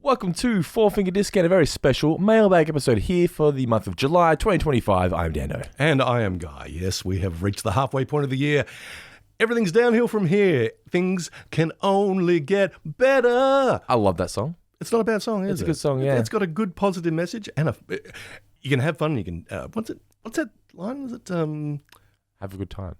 Welcome to Four Finger Discount, a very special mailbag episode here for the month of July 2025. I'm Dano. And I am Guy. Yes, we have reached the halfway point of the year. Everything's downhill from here. Things can only get better. I love that song. It's not a bad song, is it? It's a good song, yeah. It's got a good positive message and you can have fun. You can, what's that line? Is it, Have a good time.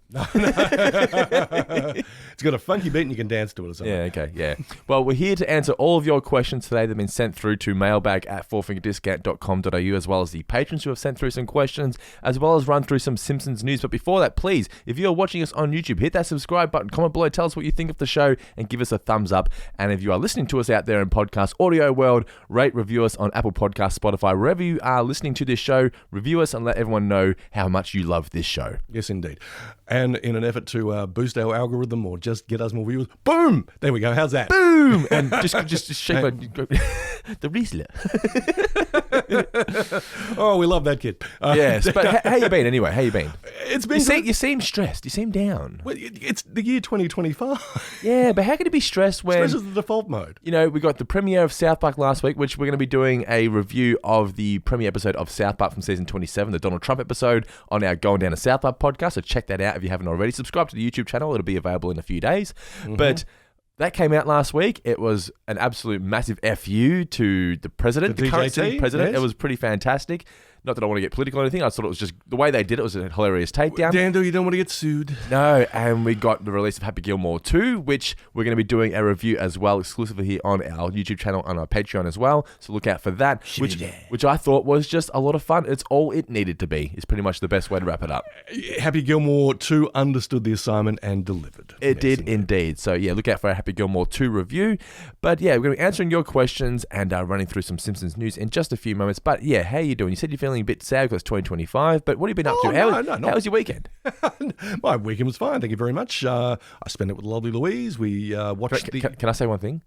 It's got a funky beat and you can dance to it or something. Yeah, okay, yeah. Well, we're here to answer all of your questions today that have been sent through to mailbag at fourfingerdiscount.com.au, as well as the patrons who have sent through some questions, as well as run through some Simpsons news. But before that, please, if you're watching us on YouTube, hit that subscribe button, comment below, tell us what you think of the show, and give us a thumbs up. And if you are listening to us out there in podcast audio world, rate, review us on Apple Podcasts, Spotify, wherever you are listening to this show, review us and let everyone know how much you love this show. Yes, indeed. And in an effort to boost our algorithm or just get us more viewers, boom! There we go. How's that? Boom! And just shake my... the Riesler. Oh, we love that kid. Yes, but how you been anyway? How you been? It's been You seem stressed. You seem down. Well, it's the year 2025. Yeah, but how can you be stressed when... Stress is the default mode. You know, we got the premiere of South Park last week, which we're going to be doing a review of the premiere episode of South Park from season 27, the Donald Trump episode, on our Going Down to South Park podcast. So check that out if you haven't already. Subscribe to the YouTube channel. It'll be available in a few days. Mm-hmm. But that came out last week. It was an absolute massive FU to the president, the current sitting president. Yes. It was pretty fantastic. Not that I want to get political or anything. I thought it was just the way they did it was a hilarious takedown. Dando, you don't want to get sued. No, and we got the release of Happy Gilmore 2, which we're going to be doing a review as well, exclusively here on our YouTube channel, on our Patreon as well. So look out for that, which I thought was just a lot of fun. It's all it needed to be. It's pretty much the best way to wrap it up. Happy Gilmore 2 understood the assignment and delivered. It did indeed. So yeah, look out for our Happy Gilmore 2 review. But yeah, we're going to be answering your questions and running through some Simpsons news in just a few moments. But yeah, how are you doing? You said you're feeling a bit sad because it's 2025, but what have you been up to? How was your weekend? My weekend was fine, thank you very much. I spent it with lovely Louise. We watched Can I say one thing?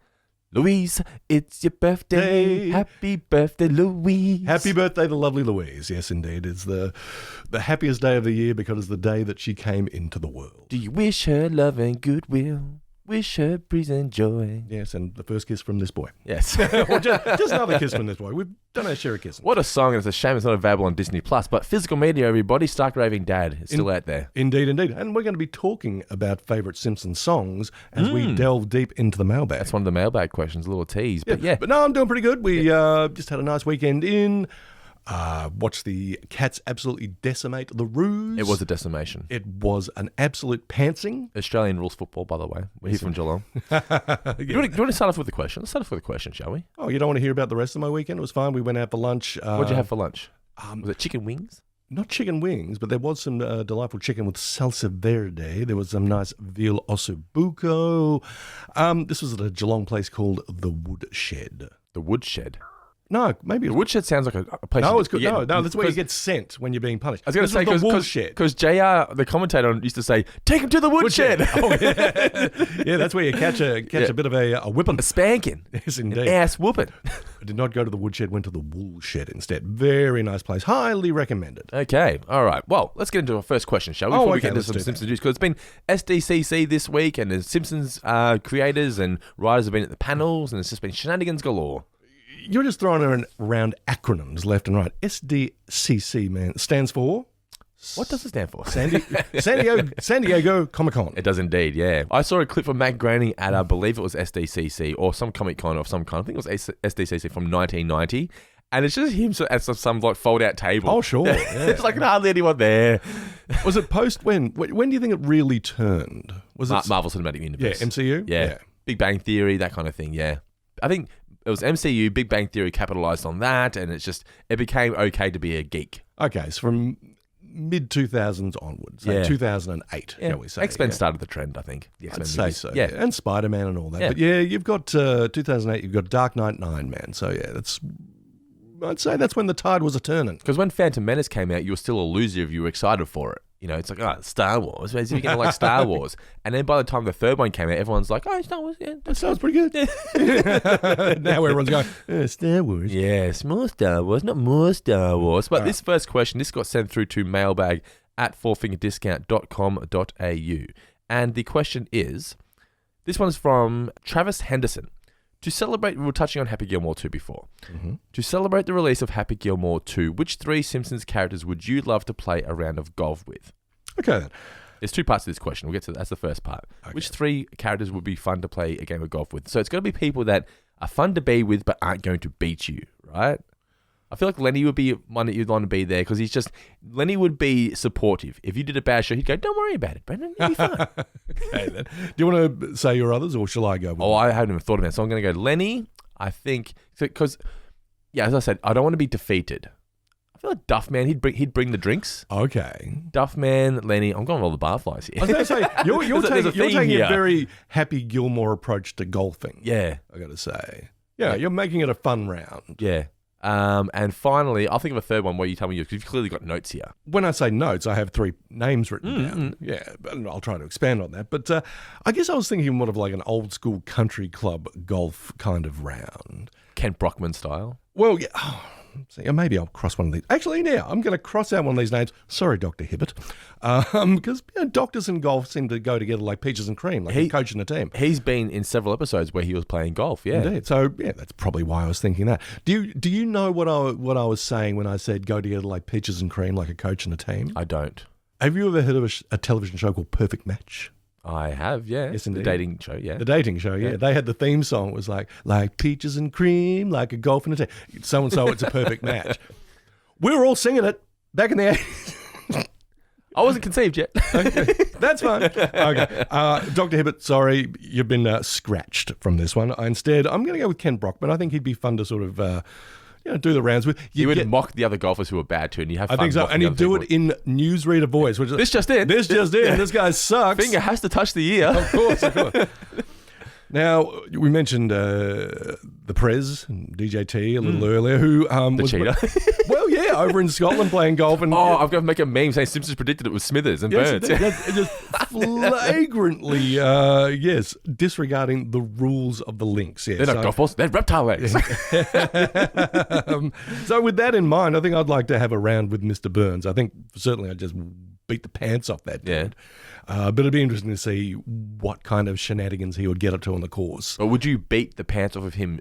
Louise, it's your birthday. Happy birthday, Louise. Happy birthday to lovely Louise. Yes, indeed. It's the happiest day of the year because it's the day that she came into the world. Do you wish her love and goodwill? Wish her breeze and joy. Yes, and the first kiss from this boy. Yes. Or just another kiss from this boy. We've done our share of kissing. What a song. It's a shame it's not available on Disney+. But physical media, everybody, Stark Raving Dad is still out there. Indeed. And we're going to be talking about favourite Simpsons songs as we delve deep into the mailbag. That's one of the mailbag questions, a little tease. But yeah. But no, I'm doing pretty good. We just had a nice weekend in. Watched the cats absolutely decimate the Roos. It was a decimation. It was an absolute pantsing. Australian rules football, by the way. We're here from Geelong. You want to start off with the question? Let's start off with a question, shall we? Oh, you don't want to hear about the rest of my weekend? It was fine. We went out for lunch. What did you have for lunch? Was it chicken wings? Not chicken wings, but there was some delightful chicken with salsa verde. There was some nice veal ossobuco. This was at a Geelong place called The Woodshed. The Woodshed? No, maybe the Woodshed sounds like a place. No, it's good. No, that's where you get sent when you're being punished. I was going to say because JR, the commentator, used to say, "Take him to the woodshed." Oh, yeah, that's where you catch a bit of a whipping, a spanking, yes, indeed, an ass whooping. I did not go to the Woodshed. Went to the Woolshed instead. Very nice place. Highly recommended. Okay, all right. Well, let's get into our first question, shall we? Before we get into some Simpsons news, because it's been SDCC this week, and the Simpsons creators and writers have been at the panels, and it's just been shenanigans galore. You're just throwing around acronyms left and right. SDCC, man, stands for... What does it stand for? San Diego Comic-Con. It does indeed, yeah. I saw a clip from Matt Groening at, I believe it was SDCC, or some Comic-Con of some kind. I think it was SDCC from 1990. And it's just him at some like fold-out table. Oh, sure. Yeah. It's like hardly anyone there. Was it post when? When do you think it really turned? Was it Marvel Cinematic Universe? Yeah, MCU? Yeah. Big Bang Theory, that kind of thing, yeah. I think... It was MCU, Big Bang Theory capitalized on that, and it became okay to be a geek. Okay, so from mid-2000s onwards, like 2008, shall we say. X-Men started the trend, I think. I'd say so, yeah. And Spider-Man and all that. Yeah. But yeah, you've got 2008, you've got Dark Knight and Iron Man, so yeah, I'd say that's when the tide was a-turning. Because when Phantom Menace came out, you were still a loser if you were excited for it. You know, it's like, Star Wars. Is he going to like Star Wars? And then by the time the third one came out, everyone's like, Star Wars, yeah. That sounds pretty good. Now everyone's going, Star Wars. Yes, more Star Wars, not more Star Wars. But this first question, this got sent through to mailbag at fourfingerdiscount.com.au. And the question is, this one's from Travis Henderson. To celebrate, we were touching on Happy Gilmore 2 before. Mm-hmm. To celebrate the release of Happy Gilmore 2, which 3 Simpsons characters would you love to play a round of golf with? Okay, then. There's 2 parts to this question. We'll get to that. That's the first part. Okay. Which 3 characters would be fun to play a game of golf with? So it's going to be people that are fun to be with but aren't going to beat you, right? I feel like Lenny would be one that you'd want to be there because Lenny would be supportive. If you did a bad show, he'd go, don't worry about it, Brendan. It'll be fine. Okay, then. Do you want to say your others or shall I go with Oh, I haven't even thought of it. So I'm going to go Lenny, I think, because, as I said, I don't want to be defeated. I feel like Duffman, he'd bring the drinks. Okay. Duffman, Lenny, I'm going with all the barflies here. I was going to say, you're taking here. a very Happy Gilmore approach to golfing. Yeah. I got to say. Yeah, you're making it a fun round. Yeah. And finally, I'll think of a third one where you tell me because you've clearly got notes here. When I say notes, I have 3 names written down. Yeah, and I'll try to expand on that. But I guess I was thinking more of like an old school country club golf kind of round. Kent Brockman style. Well, yeah. See, maybe I'll cross one of these. Actually, now I'm going to cross out one of these names. Sorry, Dr. Hibbert. Because doctors and golf seem to go together like peaches and cream, like a coach and a team. He's been in several episodes where he was playing golf, yeah. Indeed. So, yeah, that's probably why I was thinking that. Do you know what I was saying when I said go together like peaches and cream, like a coach and a team? I don't. Have you ever heard of a television show called Perfect Match? I have, yeah. Yes, indeed. The dating show, yeah. The dating show, yeah. They had the theme song. It was like peaches and cream, like a golf and a team. So-and-so, it's a perfect match. We were all singing it back in the 80s. I wasn't conceived yet. Okay, that's fine. Okay. Dr. Hibbert, sorry, you've been scratched from this one. Instead, I'm going to go with Ken Brockman. I think he'd be fun to sort of do the rounds with. You would mock the other golfers who are bad too, and you have fun. I think so. And he'd do it in newsreader voice. Which is, this just in. This just in. This guy sucks. Finger has to touch the ear. Of course. Now, we mentioned the Prez and DJT a little earlier, who was cheater. Well, yeah, over in Scotland playing golf. And I've got to make a meme saying Simpsons predicted it was Smithers and Burns. It just flagrantly, disregarding the rules of the links. Yeah, they're not golf balls, they're reptile legs. So with that in mind, I think I'd like to have a round with Mr. Burns. I think certainly I'd just beat the pants off that dude. But it'd be interesting to see what kind of shenanigans he would get up to on the course. Or would you beat the pants off of him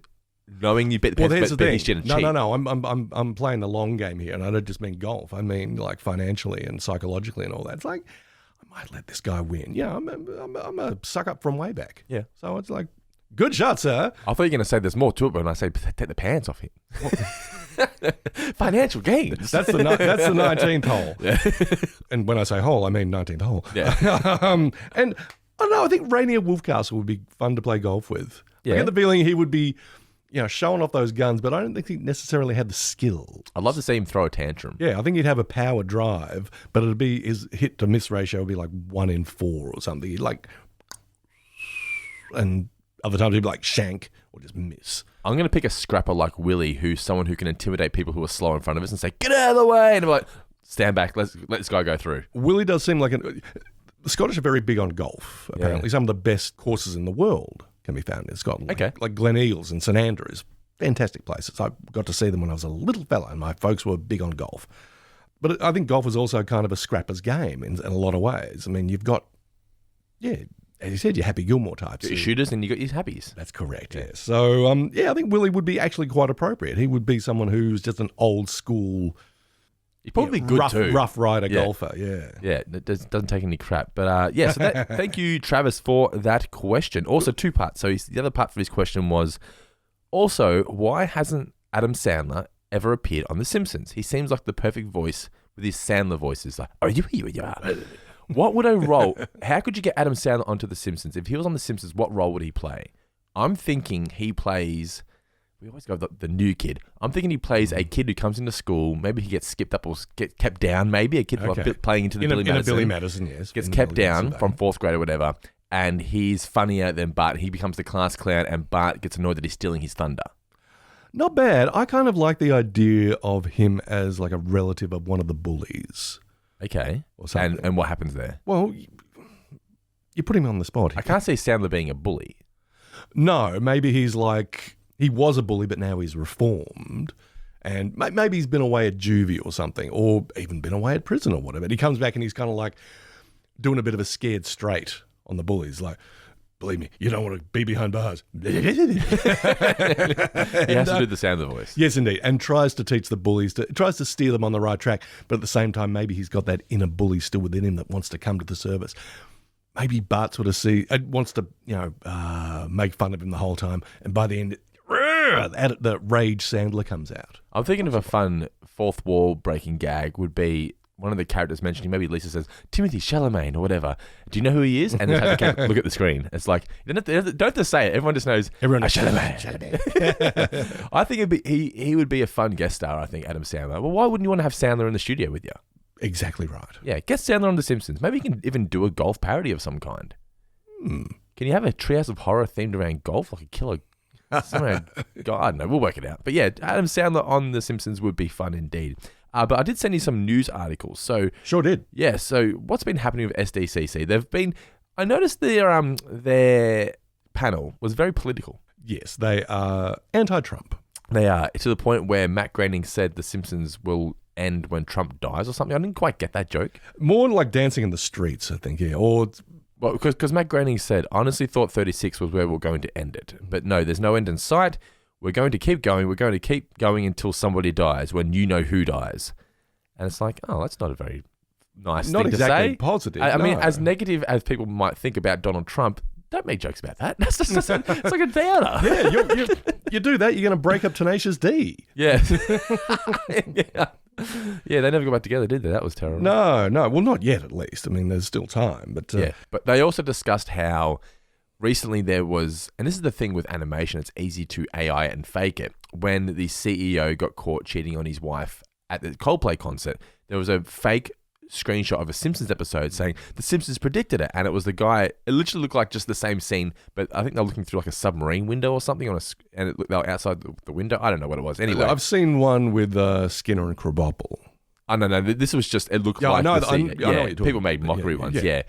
knowing you beat the pants, but he shouldn't cheat? No. I'm playing the long game here, and I don't just mean golf. I mean like financially and psychologically and all that. It's like I might let this guy win. Yeah, I'm a suck up from way back. Yeah. So it's like, good shot, sir. I thought you were going to say there's more to it, but when I say take the pants off him. Financial gains. That's the 19th hole. Yeah. And when I say hole, I mean 19th hole. Yeah. And I don't know, I think Rainier Wolfcastle would be fun to play golf with. Yeah. I get the feeling he would be, showing off those guns, but I don't think he necessarily had the skill. I'd love to see him throw a tantrum. Yeah, I think he'd have a power drive, but it'd be his hit to miss ratio would be like 1 in 4 or something. He'd and other times he'd be like shank or just miss. I'm going to pick a scrapper like Willie, who's someone who can intimidate people who are slow in front of us and say, get out of the way. And I'm like, stand back. Let this guy go through. Willie does seem like the Scottish are very big on golf, apparently. Yeah. Some of the best courses in the world can be found in Scotland. Okay. Like Glen Eagles and St Andrews. Fantastic places. I got to see them when I was a little fella, and my folks were big on golf. But I think golf is also kind of a scrapper's game in a lot of ways. I mean, you've got, as you said, your Happy Gilmore types. Your shooters and you got your happies. That's correct, yeah. So, I think Willie would be actually quite appropriate. He would be someone who's just an old school, he's probably good rough rider golfer, yeah. Yeah, it doesn't take any crap. But, so thank you, Travis, for that question. Also, 2 parts. So the other part for his question was, also, why hasn't Adam Sandler ever appeared on The Simpsons? He seems like the perfect voice with his Sandler voices. Like, what would a role... How could you get Adam Sandler onto The Simpsons? If he was on The Simpsons, what role would he play? I'm thinking he plays... We always go the new kid. I'm thinking he plays a kid who comes into school. Maybe he gets skipped up or get kept down. Maybe a kid playing into Billy Madison. Billy Madison, yes. Gets kept down from 4th grade or whatever. And he's funnier than Bart. He becomes the class clown and Bart gets annoyed that he's stealing his thunder. Not bad. I kind of like the idea of him as like a relative of one of the bullies. Okay. And what happens there? Well, you put him on the spot. I can't see Sandler being a bully. No, maybe he's like, he was a bully, but now he's reformed. And maybe he's been away at juvie or something, or even been away at prison or whatever. And he comes back and he's kind of like doing a bit of a scared straight on the bullies. Like, Believe me, you don't want to be behind bars. He has to do the sound of the voice. Yes, indeed. And tries to teach the bullies, tries to steer them on the right track. But at the same time, maybe he's got that inner bully still within him that wants to come to the service. Maybe Bart sort of wants to, make fun of him the whole time. And by the end, the rage Sandler comes out. I'm thinking of a fun fourth wall breaking gag would be one of the characters mentioning, maybe Lisa says, Timothy Chalamet or whatever. Do you know who he is? And then have the camera look at the screen. It's like, you don't have to say it. Everyone just knows. Everyone knows Chalamet. I think he would be a fun guest star, I think, Adam Sandler. Well, why wouldn't you want to have Sandler in the studio with you? Exactly right. Yeah, get Sandler on The Simpsons. Maybe you can even do a golf parody of some kind. Can you have a Treehouse of Horror themed around golf? Like a killer... God, I don't know. We'll work it out. But yeah, Adam Sandler on The Simpsons would be fun indeed. But I did send you some news articles. So sure did. Yeah. So what's been happening with SDCC? I noticed their panel was very political. Yes, they are anti-Trump. They are, to the point where Matt Groening said The Simpsons will end when Trump dies or something. I didn't quite get that joke. More like Dancing in the Streets, I think. Yeah, or. Well, because Matt Groening said, honestly thought 36 was where we're going to end it. But no, there's no end in sight. We're going to keep going. We're going to keep going until somebody dies, when you know who dies. And it's like, oh, that's not a very nice thing to say. Not exactly positive. I mean, as negative as people might think about Donald Trump, don't make jokes about that. That's just it's like a downer. Yeah, you do that, you're going to break up Tenacious D. Yeah. Yeah, they never got back together, did they? That was terrible. No. Well, not yet, at least. I mean, there's still time. But yeah, but they also discussed how recently there was, and this is the thing with animation, it's easy to AI and fake it. When the CEO got caught cheating on his wife at the Coldplay concert, there was a fake screenshot of a Simpsons episode saying The Simpsons predicted it, and it was the guy. It literally looked like just the same scene, but I think they're looking through like a submarine window or something and they were outside the window. I don't know what it was. Anyway, I've seen one with Skinner and Krabappel. Oh no, this was just, it looked like I know people made mockery ones, yeah.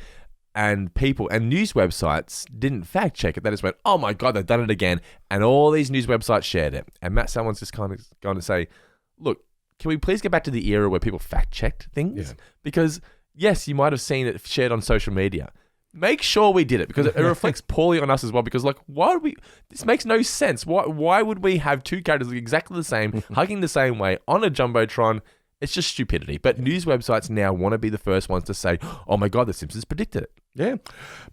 And people and news websites didn't fact check it. They just went, oh my God, they've done it again. And all these news websites shared it. And Matt Salmon's just kind of going to say, look, can we please get back to the era where people fact checked things? Yeah. Because yes, you might have seen it shared on social media. Make sure we did it, because it reflects poorly on us as well. Because like, why would we? This makes no sense. Why would we have two characters look exactly the same, hugging the same way on a jumbotron? It's just stupidity. But news websites now want to be the first ones to say, oh my God, The Simpsons predicted it. Yeah.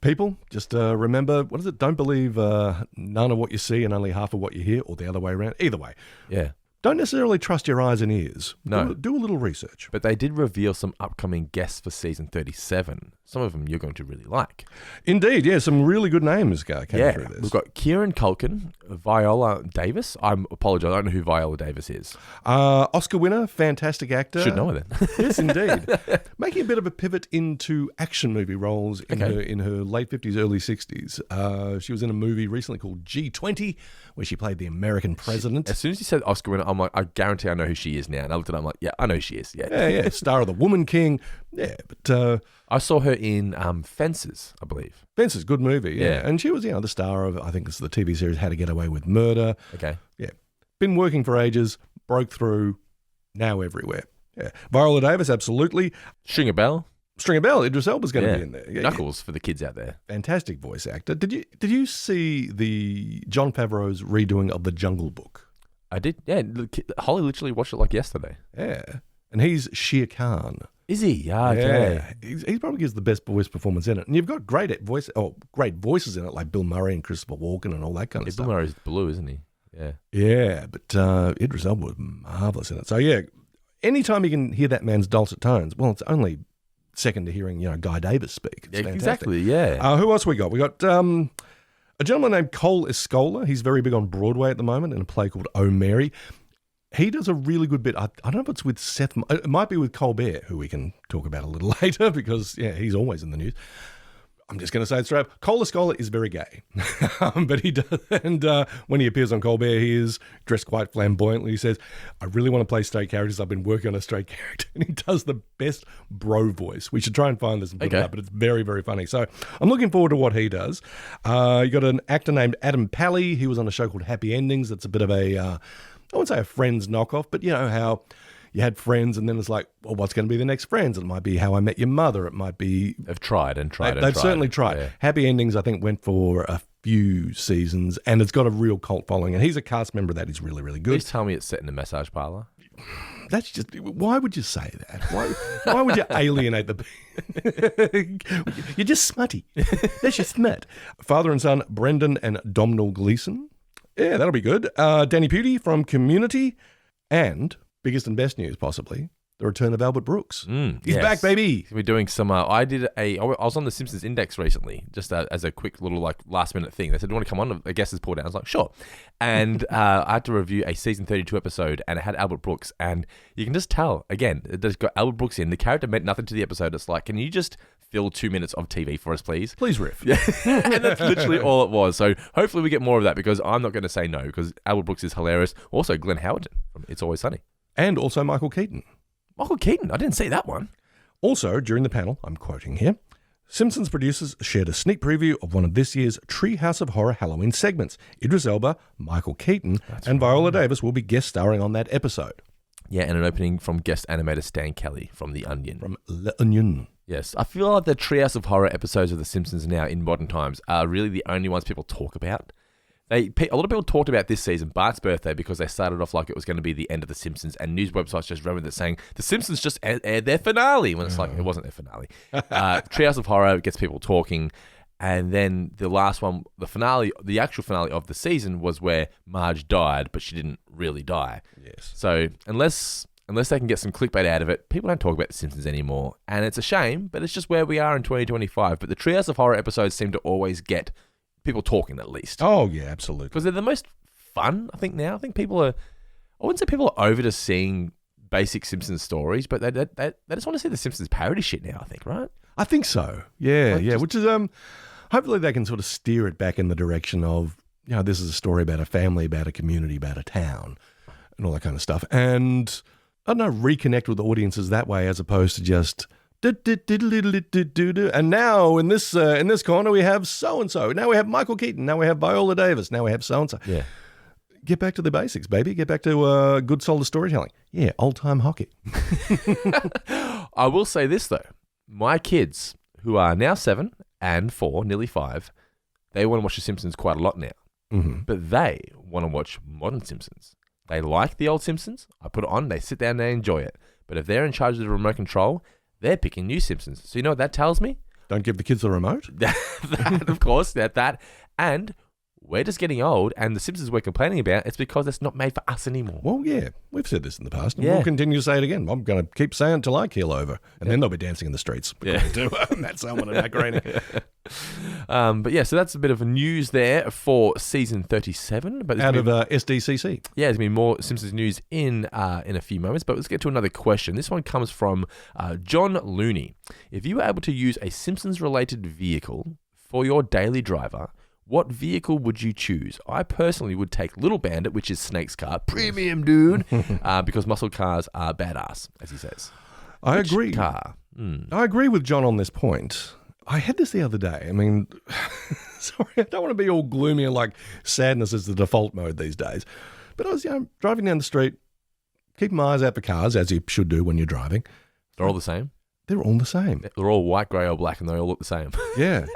People, just remember, what is it? Don't believe none of what you see and only half of what you hear, or the other way around. Either way. Yeah. Don't necessarily trust your eyes and ears. No. Do a little research. But they did reveal some upcoming guests for season 37. Some of them you're going to really like. Indeed, yeah. Some really good names came through this. We've got Kieran Culkin, Viola Davis. I apologise, I don't know who Viola Davis is. Oscar winner, fantastic actor. Should know her then. Yes, indeed. Making a bit of a pivot into action movie roles in her late 50s, early 60s. She was in a movie recently called G20, where she played the American president. As soon as you said Oscar winner, I'm like, I guarantee I know who she is now. And I looked at her, I'm like, yeah, I know who she is. Yeah. Star of The Woman King. Yeah, but... I saw her in Fences, I believe. Fences, good movie, yeah. And she was, the star of, I think it's the TV series How to Get Away with Murder. Okay. Yeah. Been working for ages, broke through, now everywhere. Yeah. Viola Davis, absolutely. Stringer Bell, Idris Elba's going to be in there. Yeah, Knuckles for the kids out there. Fantastic voice actor. Did you see the Jon Favreau's redoing of The Jungle Book? I did, yeah. Holly literally watched it like yesterday. Yeah. And he's Shere Khan. Is he? Yeah, okay. Yeah. He probably gives the best voice performance in it. And you've got great voices in it, like Bill Murray and Christopher Walken and all that kind of stuff. Bill Murray's blue, isn't he? Yeah. Yeah, but Idris Elba was marvellous in it. So, yeah, anytime you can hear that man's dulcet tones, well, it's only second to hearing, Guy Davis speak. It's fantastic. Exactly, yeah. Who else we got? We got a gentleman named Cole Escola. He's very big on Broadway at the moment in a play called Oh, Mary. He does a really good bit. I don't know if it's with Seth. It might be with Colbert, who we can talk about a little later because, he's always in the news. I'm just going to say it straight up. Cole Escola is very gay. But he does. And when he appears on Colbert, he is dressed quite flamboyantly. He says, I really want to play straight characters. I've been working on a straight character. And he does the best bro voice. We should try and find this and put it up, but it's very, very funny. So I'm looking forward to what he does. You got an actor named Adam Pally. He was on a show called Happy Endings. That's a bit of a... I wouldn't say a Friends knockoff, but you know how you had Friends, and then it's like, well, what's going to be the next Friends? It might be How I Met Your Mother. It might be... They've tried and tried. They've certainly tried. Yeah. Happy Endings, I think, went for a few seasons, and it's got a real cult following. And he's a cast member that is really, really good. Please tell me it's set in a massage parlor. That's just... Why would you say that? Why would you alienate the... You're just smutty. That's your smut. Father and son, Brendan and Domhnall Gleeson. Yeah, that'll be good. Danny Pudi from Community. And, biggest and best news, possibly, the return of Albert Brooks. He's back, baby. We're doing some... I was on the Simpsons Index recently, just as a quick little last minute thing. They said, do you want to come on? A guest is pulled out. I was like, sure. And I had to review a season 32 episode, and it had Albert Brooks. And you can just tell, again, it's got Albert Brooks in. The character meant nothing to the episode. It's like, can you just fill 2 minutes of TV for us, please? Please riff. Yeah. And that's literally all it was. So hopefully we get more of that, because I'm not going to say no, because Albert Brooks is hilarious. Also, Glenn Howerton from It's Always Sunny. And also Michael Keaton. Michael Keaton? I didn't see that one. Also, during the panel, I'm quoting here, Simpsons producers shared a sneak preview of one of this year's Treehouse of Horror Halloween segments. Idris Elba, Michael Keaton, and Viola Davis will be guest starring on that episode. Yeah, and an opening from guest animator Stan Kelly from The Onion. From The Onion. Yes, I feel like the Treehouse of Horror episodes of The Simpsons now in modern times are really the only ones people talk about. A lot of people talked about this season, Bart's birthday, because they started off like it was going to be the end of The Simpsons, and news websites just ran with it saying, The Simpsons just aired their finale, when it's like, it wasn't their finale. Treehouse of Horror gets people talking, and then the last one, the finale, the actual finale of the season was where Marge died, but she didn't really die. Yes. So unless they can get some clickbait out of it, people don't talk about The Simpsons anymore, and it's a shame, but it's just where we are in 2025. But the Treehouse of Horror episodes seem to always get people talking, at least. Oh, yeah, absolutely. Because they're the most fun, I think, now. I think people are... I wouldn't say people are over to seeing basic Simpsons stories, but they just want to see the Simpsons parody shit now, I think, right? I think so. Yeah, which is... hopefully they can sort of steer it back in the direction of, this is a story about a family, about a community, about a town, and all that kind of stuff. And, I don't know, reconnect with audiences that way, as opposed to just... And now in this corner we have so and so. Now we have Michael Keaton. Now we have Viola Davis. Now we have so and so. Yeah. Get back to the basics, baby. Get back to good solid storytelling. Yeah, old time hockey. I will say this though, my kids, who are now 7 and 4, nearly 5, they want to watch The Simpsons quite a lot now. Mm-hmm. But they want to watch modern Simpsons. They like the old Simpsons. I put it on. They sit down. They enjoy it. But if they're in charge of the remote control, they're picking new Simpsons. So you know what that tells me? Don't give the kids the remote. That, of course, that. And we're just getting old, and the Simpsons we're complaining about, it's because it's not made for us anymore. Well, yeah, we've said this in the past, and we'll continue to say it again. I'm going to keep saying it until I keel over, and then they'll be dancing in the streets. Yeah. Matt Salmon and Matt Groening. But yeah, so that's a bit of news there for season 37. But out of SDCC. Yeah, there's been more Simpsons news in a few moments, but let's get to another question. This one comes from John Looney. If you were able to use a Simpsons-related vehicle for your daily driver, what vehicle would you choose? I personally would take Little Bandit, which is Snake's car. Premium, dude. Because muscle cars are badass, as he says. I agree. Car? I agree with John on this point. I had this the other day. I mean, sorry, I don't want to be all gloomy and like sadness is the default mode these days. But I was driving down the street, keeping my eyes out for cars, as you should do when you're driving. They're all the same? They're all the same. They're all white, grey, or black, and they all look the same. Yeah.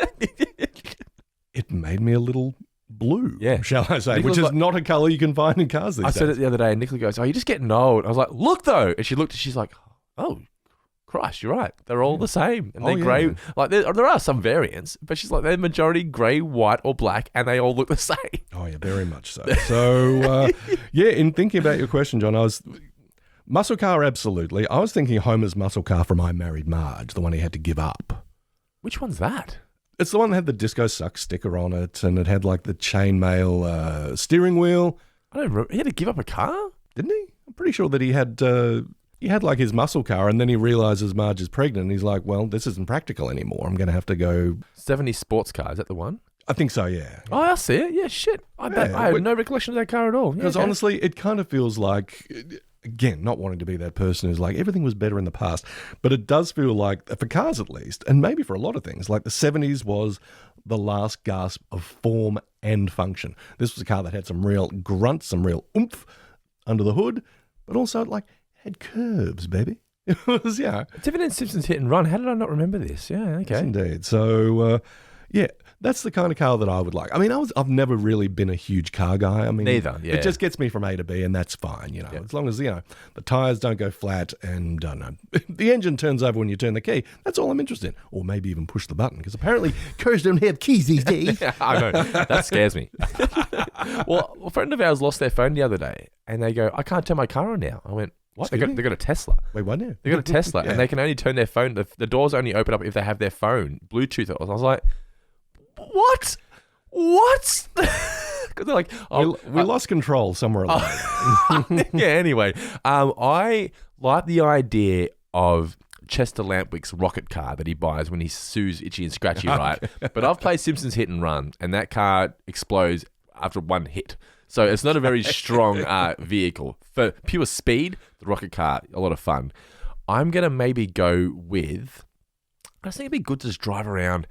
It made me a little blue, shall I say, Nicola's which is not a colour you can find in cars these days. I said it the other day, and Nicola goes, "Oh, you're just getting old." I was like, "Look, though." And she looked, and she's like, "Oh, Christ, you're right. They're all the same. And they're grey. Man. Like, there are some variants, but she's like, they're majority grey, white, or black, and they all look the same." Oh, yeah, very much so. So, in thinking about your question, John, muscle car, absolutely. I was thinking Homer's muscle car from I Married Marge, the one he had to give up. Which one's that? It's the one that had the Disco Sucks sticker on it, and it had like the chainmail steering wheel. I don't remember. He had to give up a car? Didn't he? I'm pretty sure that he had like his muscle car, and then he realizes Marge is pregnant, and he's like, well, this isn't practical anymore. I'm going to have to go... 70 sports car, is that the one? I think so, yeah. Oh, I see it. Yeah, shit. I have no recollection of that car at all. Because honestly, it kind of feels like... Again, not wanting to be that person who's like, everything was better in the past. But it does feel like, for cars at least, and maybe for a lot of things, like the 70s was the last gasp of form and function. This was a car that had some real grunt, some real oomph under the hood, but also like had curbs, baby. It was, yeah. It's even in Simpsons Hit and Run. How did I not remember this? Yeah, okay. Yes, indeed. So, yeah, that's the kind of car that I would like. I mean, I've never really been a huge car guy. I mean, Neither, yeah. It just gets me from A to B, and that's fine, you know. As long as, you know, the tyres don't go flat and, the engine turns over when you turn the key, that's all I'm interested in. Or maybe even push the button, because apparently cars don't have keys these days. I know. That scares me. Well, a friend of ours lost their phone the other day, and they go, I can't turn my car on now. I went, what? They got a Tesla. Wait, what now? They got a Tesla, and they can only turn their phone. The doors only open up if they have their phone Bluetooth. I was like, what? Because they're like, we lost control somewhere along. Yeah. Anyway, I like the idea of Chester Lampwick's rocket car that he buys when he sues Itchy and Scratchy, right? But I've played Simpsons Hit and Run, and that car explodes after one hit. So it's not a very strong vehicle. For pure speed, the rocket car, a lot of fun. I'm going to maybe go with, I just think it'd be good to just drive around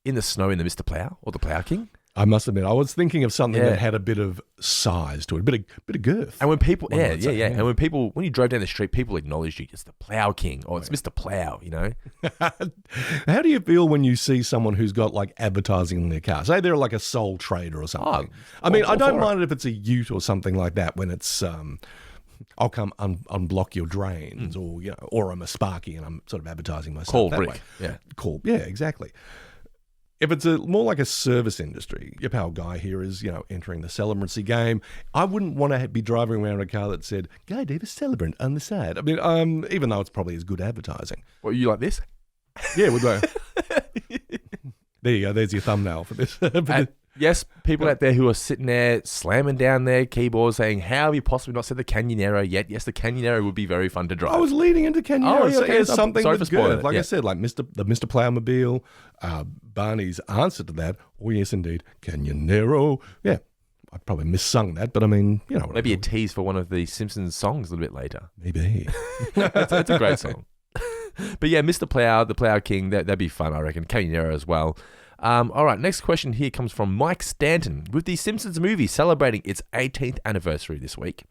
in the snow in the Mr. Plow or the Plow King. I must admit, I was thinking of something that had a bit of size to it, a bit of girth. And when people, And when you drove down the street, people acknowledged you. It's the Plow King, or it's Mr. Plow, you know? How do you feel when you see someone who's got like advertising in their car? Say they're like a sole trader or something. I mean, I don't mind it if it's a ute or something like that when it's, I'll come unblock your drains or, you know, or I'm a Sparky and I'm sort of advertising myself Call that brick. way. Yeah, exactly. If it's more like a service industry, your pal Guy here is, you know, entering the celebrancy game. I wouldn't want to be driving around a car that said, Guy Davis Celebrant on the side. I mean, even though it's probably as good advertising. What, you like this? Yeah, we'll go. There you go. There's your thumbnail for this. Yes, people out there who are sitting there slamming down their keyboards saying, how have you possibly not said the Canyonero yet? Yes, the Canyonero would be very fun to drive. I was leading into Canyonero. Oh, yeah, okay. It's something Sorry that's for spoiling good. Like I said, like the Mr. Plowmobile, Barney's answer to that, oh yes indeed, Canyonero. Yeah, I probably missung that, but I mean, you know. Maybe a tease for one of the Simpsons songs a little bit later. Maybe. It's a great song. But yeah, Mr. Plow, the Plow King, that'd be fun, I reckon. Canyonero as well. All right, next question here comes from Mike Stanton. With the Simpsons movie celebrating its 18th anniversary this week,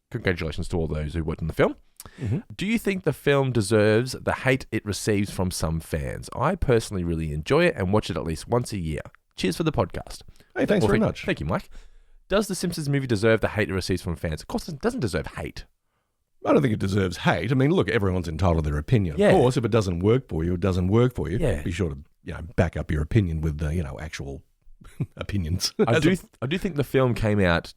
congratulations to all those who worked on the film. Mm-hmm. Do you think the film deserves the hate it receives from some fans? I personally really enjoy it and watch it at least once a year. Cheers for the podcast. Hey, thanks very much. Thank you, Mike. Does the Simpsons movie deserve the hate it receives from fans? Of course, it doesn't deserve hate. I don't think it deserves hate. I mean, look, everyone's entitled to their opinion. Yeah. Of course, if it doesn't work for you, it doesn't work for you. Yeah. Be sure to, you know, back up your opinion with, actual opinions. I do think the film came out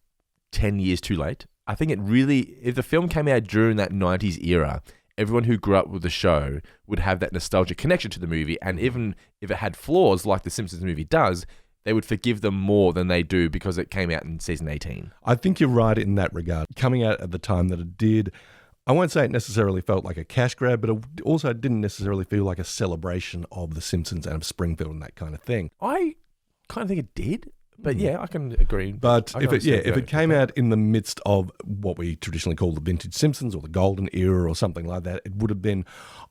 10 years too late. I think if the film came out during that 90s era, everyone who grew up with the show would have that nostalgic connection to the movie. And even if it had flaws like the Simpsons movie does, they would forgive them more than they do because it came out in season 18. I think you're right in that regard. Coming out at the time that it did, I won't say it necessarily felt like a cash grab, but it also didn't necessarily feel like a celebration of The Simpsons and of Springfield and that kind of thing. I kind of think it did, but yeah, I can agree. But if it came out in the midst of what we traditionally call the vintage Simpsons or the golden era or something like that, it would have been,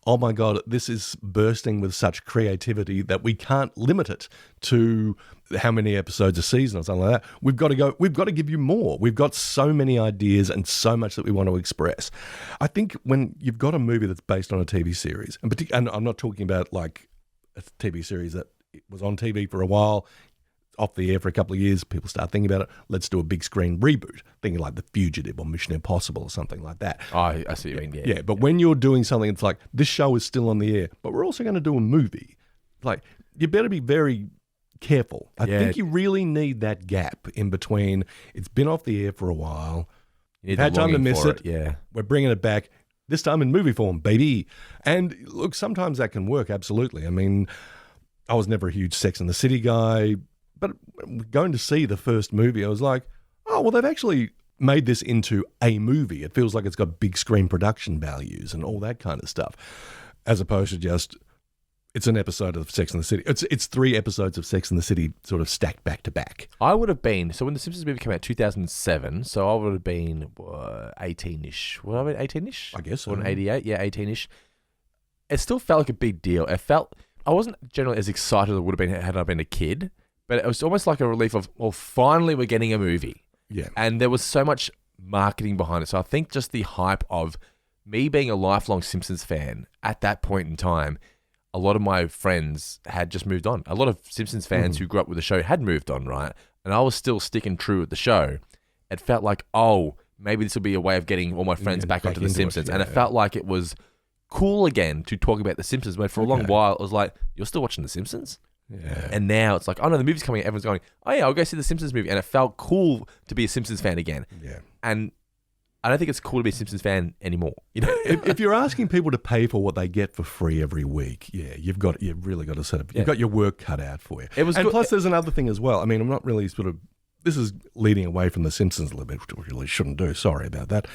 oh my God, this is bursting with such creativity that we can't limit it to how many episodes a season or something like that. We've got to give you more. We've got so many ideas and so much that we want to express. I think when you've got a movie that's based on a TV series, and I'm not talking about like a TV series that was on TV for a while, off the air for a couple of years, people start thinking about it. Let's do a big screen reboot, thinking like The Fugitive or Mission Impossible or something like that. Oh, I see what you mean. Yeah. But when you're doing something, it's like, this show is still on the air, but we're also going to do a movie. Like, you better be very careful. I think you really need that gap in between. It's been off the air for a while. You had time to miss it. Yeah. We're bringing it back, this time in movie form, baby. And look, sometimes that can work, absolutely. I mean, I was never a huge Sex and the City guy, but going to see the first movie, I was like, oh, well, they've actually made this into a movie. It feels like it's got big screen production values and all that kind of stuff, as opposed to just, it's an episode of Sex and the City. It's 3 episodes of Sex and the City sort of stacked back to back. I would have been, so when the Simpsons movie came out 2007, so I would have been 18-ish. Would I have been 18-ish? I guess so. Or an 88, yeah, 18-ish. It still felt like a big deal. I wasn't generally as excited as I would have been had I been a kid, but it was almost like a relief of, well, finally we're getting a movie. Yeah. And there was so much marketing behind it. So I think just the hype of me being a lifelong Simpsons fan, at that point in time, a lot of my friends had just moved on. A lot of Simpsons fans who grew up with the show had moved on, right? And I was still sticking true with the show. It felt like, oh, maybe this will be a way of getting all my friends back onto The Simpsons. And it felt like it was cool again to talk about The Simpsons. But for a long while, it was like, you're still watching The Simpsons? Yeah. And now it's like, oh no, the movie's coming out. Everyone's going, oh yeah, I'll go see the Simpsons movie. And it felt cool to be a Simpsons fan again. Yeah. And I don't think it's cool to be a Simpsons fan anymore. You know, if you're asking people to pay for what they get for free every week, you've really got to set up. You've got your work cut out for you. It was and good. Plus, there's another thing as well. I mean, I'm not really sort of. This is leading away from The Simpsons a little bit, which we really shouldn't do. Sorry about that.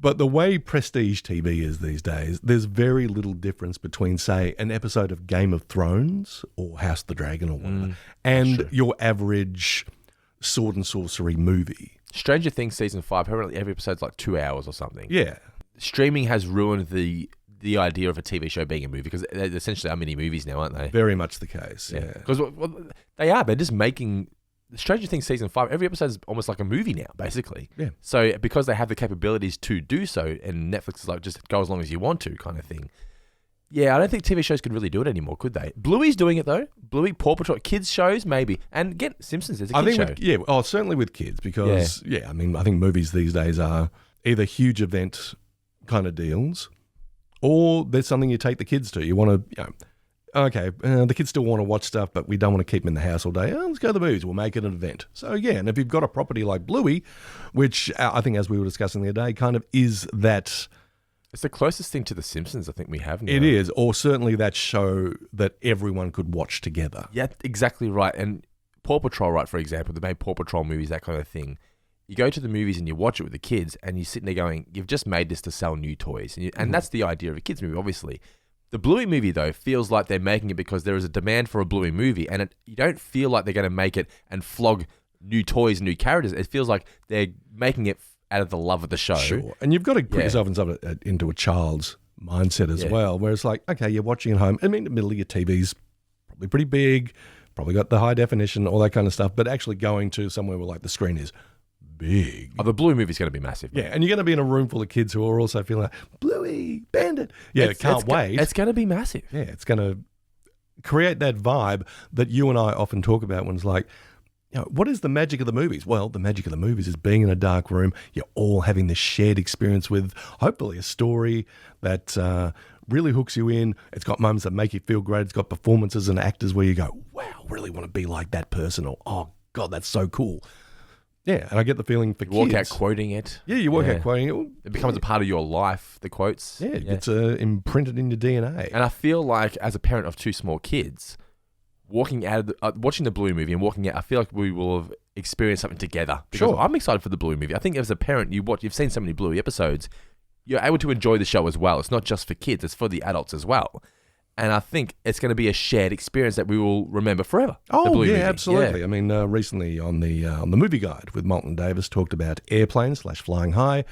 But the way prestige TV is these days, there's very little difference between, say, an episode of Game of Thrones or House of the Dragon or whatever, and your average sword and sorcery movie. Stranger Things season 5, apparently every episode's like 2 hours or something. Yeah. Streaming has ruined the idea of a TV show being a movie because they essentially are mini movies now, aren't they? Very much the case, yeah. Because they are. They're just making... Stranger Things season 5, every episode is almost like a movie now, basically. Yeah. So because they have the capabilities to do so, and Netflix is like, just go as long as you want to kind of thing. Yeah, I don't think TV shows could really do it anymore, could they? Bluey's doing it though. Bluey, Paw Patrol, kids shows maybe, and get Simpsons as a kid show. Certainly with kids because I mean, I think movies these days are either huge event kind of deals, or there's something you take the kids to. You want to, the kids still want to watch stuff, but we don't want to keep them in the house all day. Oh, let's go to the movies. We'll make it an event. So yeah, and if you've got a property like Bluey, which I think, as we were discussing the other day, kind of is that. It's the closest thing to The Simpsons I think we have now. It is, or certainly that show that everyone could watch together. Yeah, exactly right. And Paw Patrol, right, for example, they made Paw Patrol movies, that kind of thing. You go to the movies and you watch it with the kids, and you're sitting there going, you've just made this to sell new toys. And that's the idea of a kids movie, obviously. The Bluey movie, though, feels like they're making it because there is a demand for a Bluey movie, and you don't feel like they're going to make it and flog new toys, new characters. It feels like they're making it out of the love of the show. Sure. And you've got to put yourself into a child's mindset as well, where it's like, okay, you're watching at home. I mean, admittedly, your TV's probably pretty big, probably got the high definition, all that kind of stuff, but actually going to somewhere where like the screen is big. Oh, the Bluey movie's going to be massive. Yeah, and you're going to be in a room full of kids who are also feeling like, Bluey, Bandit. Yeah, can't wait. It's going to be massive. Yeah, it's going to create that vibe that you and I often talk about when it's like, what is the magic of the movies? Well, the magic of the movies is being in a dark room. You're all having this shared experience with hopefully a story that really hooks you in. It's got moments that make you feel great. It's got performances and actors where you go, wow, I really want to be like that person, or, oh, God, that's so cool. Yeah, and I get the feeling for kids. You walk out quoting it. Yeah, you walk out quoting it. It becomes a part of your life, the quotes. Yeah, it's imprinted in your DNA. And I feel like as a parent of 2 small kids, walking out of watching the Bluey movie and walking out, I feel like we will have experienced something together. Because I'm excited for the Bluey movie. I think as a parent, you've seen so many Bluey episodes, you're able to enjoy the show as well. It's not just for kids, it's for the adults as well. And I think it's going to be a shared experience that we will remember forever. Oh, yeah, absolutely. Yeah. I mean, recently on the Movie Guide with Malton Davis talked about airplanes / flying high,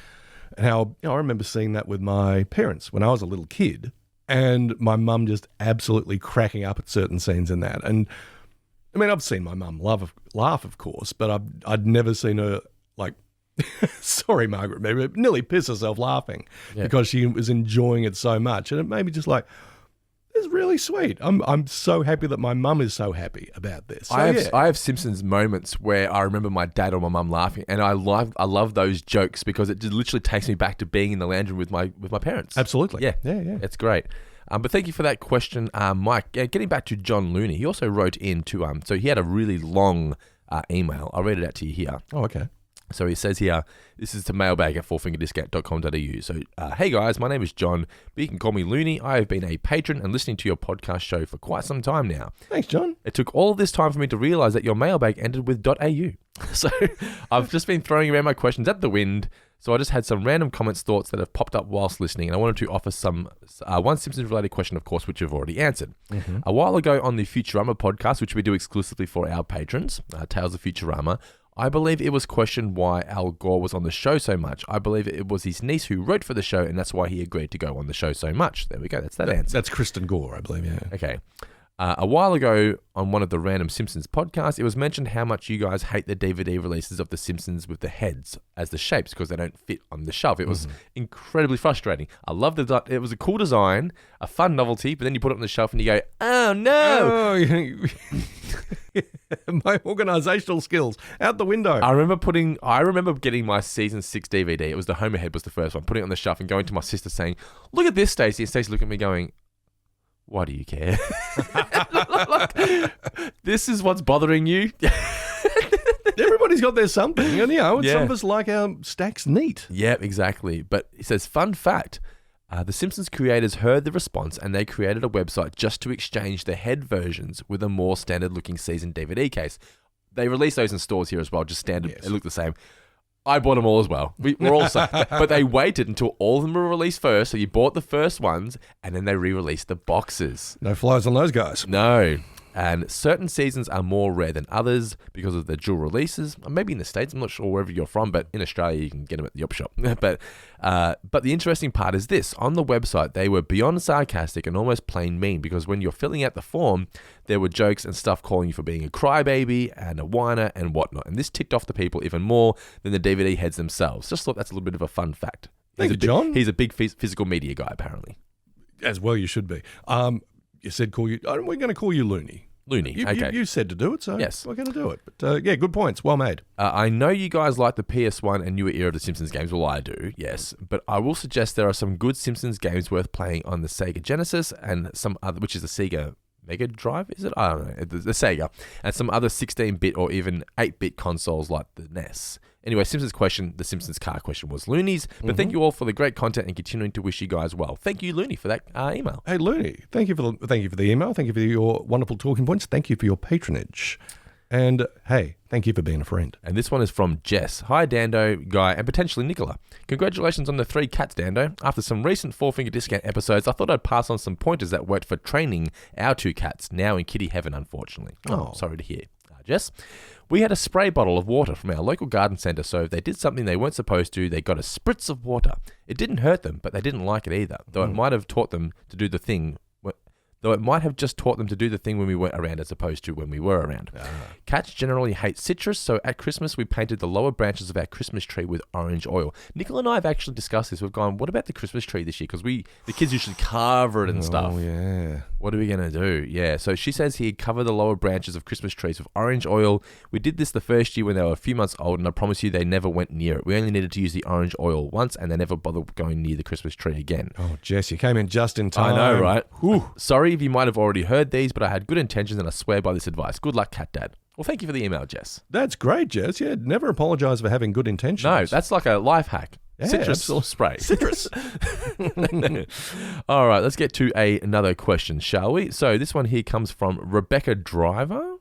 and how I remember seeing that with my parents when I was a little kid, and my mum just absolutely cracking up at certain scenes in that. And I mean, I've seen my mum laugh, of course, but I'd never seen her like, sorry, Margaret, maybe nearly piss herself laughing because she was enjoying it so much, and it made me just like. It's really sweet. I'm so happy that my mum is so happy about this. So, I have Simpsons moments where I remember my dad or my mum laughing, and I love those jokes because it just literally takes me back to being in the lounge room with my parents. Absolutely. Yeah. It's great. But thank you for that question, Mike. Getting back to John Looney, he also wrote in to so he had a really long email. I'll read it out to you here. Oh, okay. So he says here, this is to mailbag at fourfingerdiscount.com.au. So, hey guys, my name is John, but you can call me Looney. I have been a patron and listening to your podcast show for quite some time now. Thanks, John. It took all of this time for me to realise that your mailbag ended with .au. So I've just been throwing around my questions at the wind. So I just had some random comments, thoughts that have popped up whilst listening, and I wanted to offer some one Simpsons-related question, of course, which you've already answered. Mm-hmm. A while ago on the Futurama podcast, which we do exclusively for our patrons, Tales of Futurama, I believe it was questioned why Al Gore was on the show so much. I believe it was his niece who wrote for the show, and that's why he agreed to go on the show so much. There we go. That's that answer. That's Kristen Gore, I believe, yeah. Okay. A while ago on one of the random Simpsons podcasts, it was mentioned how much you guys hate the DVD releases of the Simpsons with the heads as the shapes because they don't fit on the shelf. It was incredibly frustrating. I love it was a cool design, a fun novelty, but then you put it on the shelf and you go, oh no! Oh, my organisational skills out the window. I remember getting my season 6 DVD. It was the Homer head was the first one. Putting it on the shelf and going to my sister saying, "Look at this, Stacey." And Stacey looked at me going, "Why do you care? This is what's bothering you." Everybody's got their something, and some of us like our stacks neat. Yeah, exactly. But it says, fun fact. The Simpsons creators heard the response and they created a website just to exchange the head versions with a more standard-looking season DVD case. They released those in stores here as well, just standard. Yes. It looked the same. I bought them all as well. We're all but they waited until all of them were released first. So you bought the first ones and then they re-released the boxes. No flies on those guys. No. And certain seasons are more rare than others because of the dual releases. Maybe in the States, I'm not sure wherever you're from, but in Australia you can get them at the op shop. But the interesting part is this. On the website, they were beyond sarcastic and almost plain mean because when you're filling out the form, there were jokes and stuff calling you for being a crybaby and a whiner and whatnot. And this ticked off the people even more than the DVD heads themselves. Just thought that's a little bit of a fun fact. Thank you, John. He's a big physical media guy, apparently. As well you should be. You said we're going to call you Looney. Looney, okay. You said to do it, so yes. We're going to do it. But good points. Well made. I know you guys like the PS1 and newer era of the Simpsons games. Well, I do, yes. But I will suggest there are some good Simpsons games worth playing on the Sega Genesis and some other, which is the Sega Mega Drive, is it? I don't know. The Sega. And some other 16-bit or even 8-bit consoles like the NES. Anyway, Simpsons question, the Simpsons car question was Looney's. But thank you all for the great content and continuing to wish you guys well. Thank you, Looney, for that email. Hey, Looney, thank you for the email. Thank you for your wonderful talking points. Thank you for your patronage. And hey, thank you for being a friend. And this one is from Jess. Hi, Dando, Guy, and potentially Nicola. Congratulations on the 3 cats, Dando. After some recent 4-Finger Discount episodes, I thought I'd pass on some pointers that worked for training our 2 cats, now in kitty heaven, unfortunately. Oh, sorry to hear. Jess. We had a spray bottle of water from our local garden centre, so if they did something they weren't supposed to, they got a spritz of water. It didn't hurt them, but they didn't like it either, though it might have taught them to do the thing. Though it might have just taught them to do the thing when we weren't around as opposed to when we were around. Cats generally hate citrus, so at Christmas we painted the lower branches of our Christmas tree with orange oil. Nicola and I have actually discussed this. We've gone, what about the Christmas tree this year? Because the kids usually cover it and stuff. Oh, yeah. What are we going to do? Yeah, so she says he'd cover the lower branches of Christmas trees with orange oil. We did this the first year when they were a few months old, and I promise you they never went near it. We only needed to use the orange oil once, and they never bothered going near the Christmas tree again. Oh, Jess, you came in just in time. I know, right? Whew. Sorry if you might have already heard these, but I had good intentions, and I swear by this advice. Good luck, Cat Dad. Well, thank you for the email, Jess. That's great, Jess. Yeah, never apologise for having good intentions. No, that's like a life hack. Yeah, citrus or spray. Citrus. All right, let's get to another question, shall we? So this one here comes from Rebecca Driver?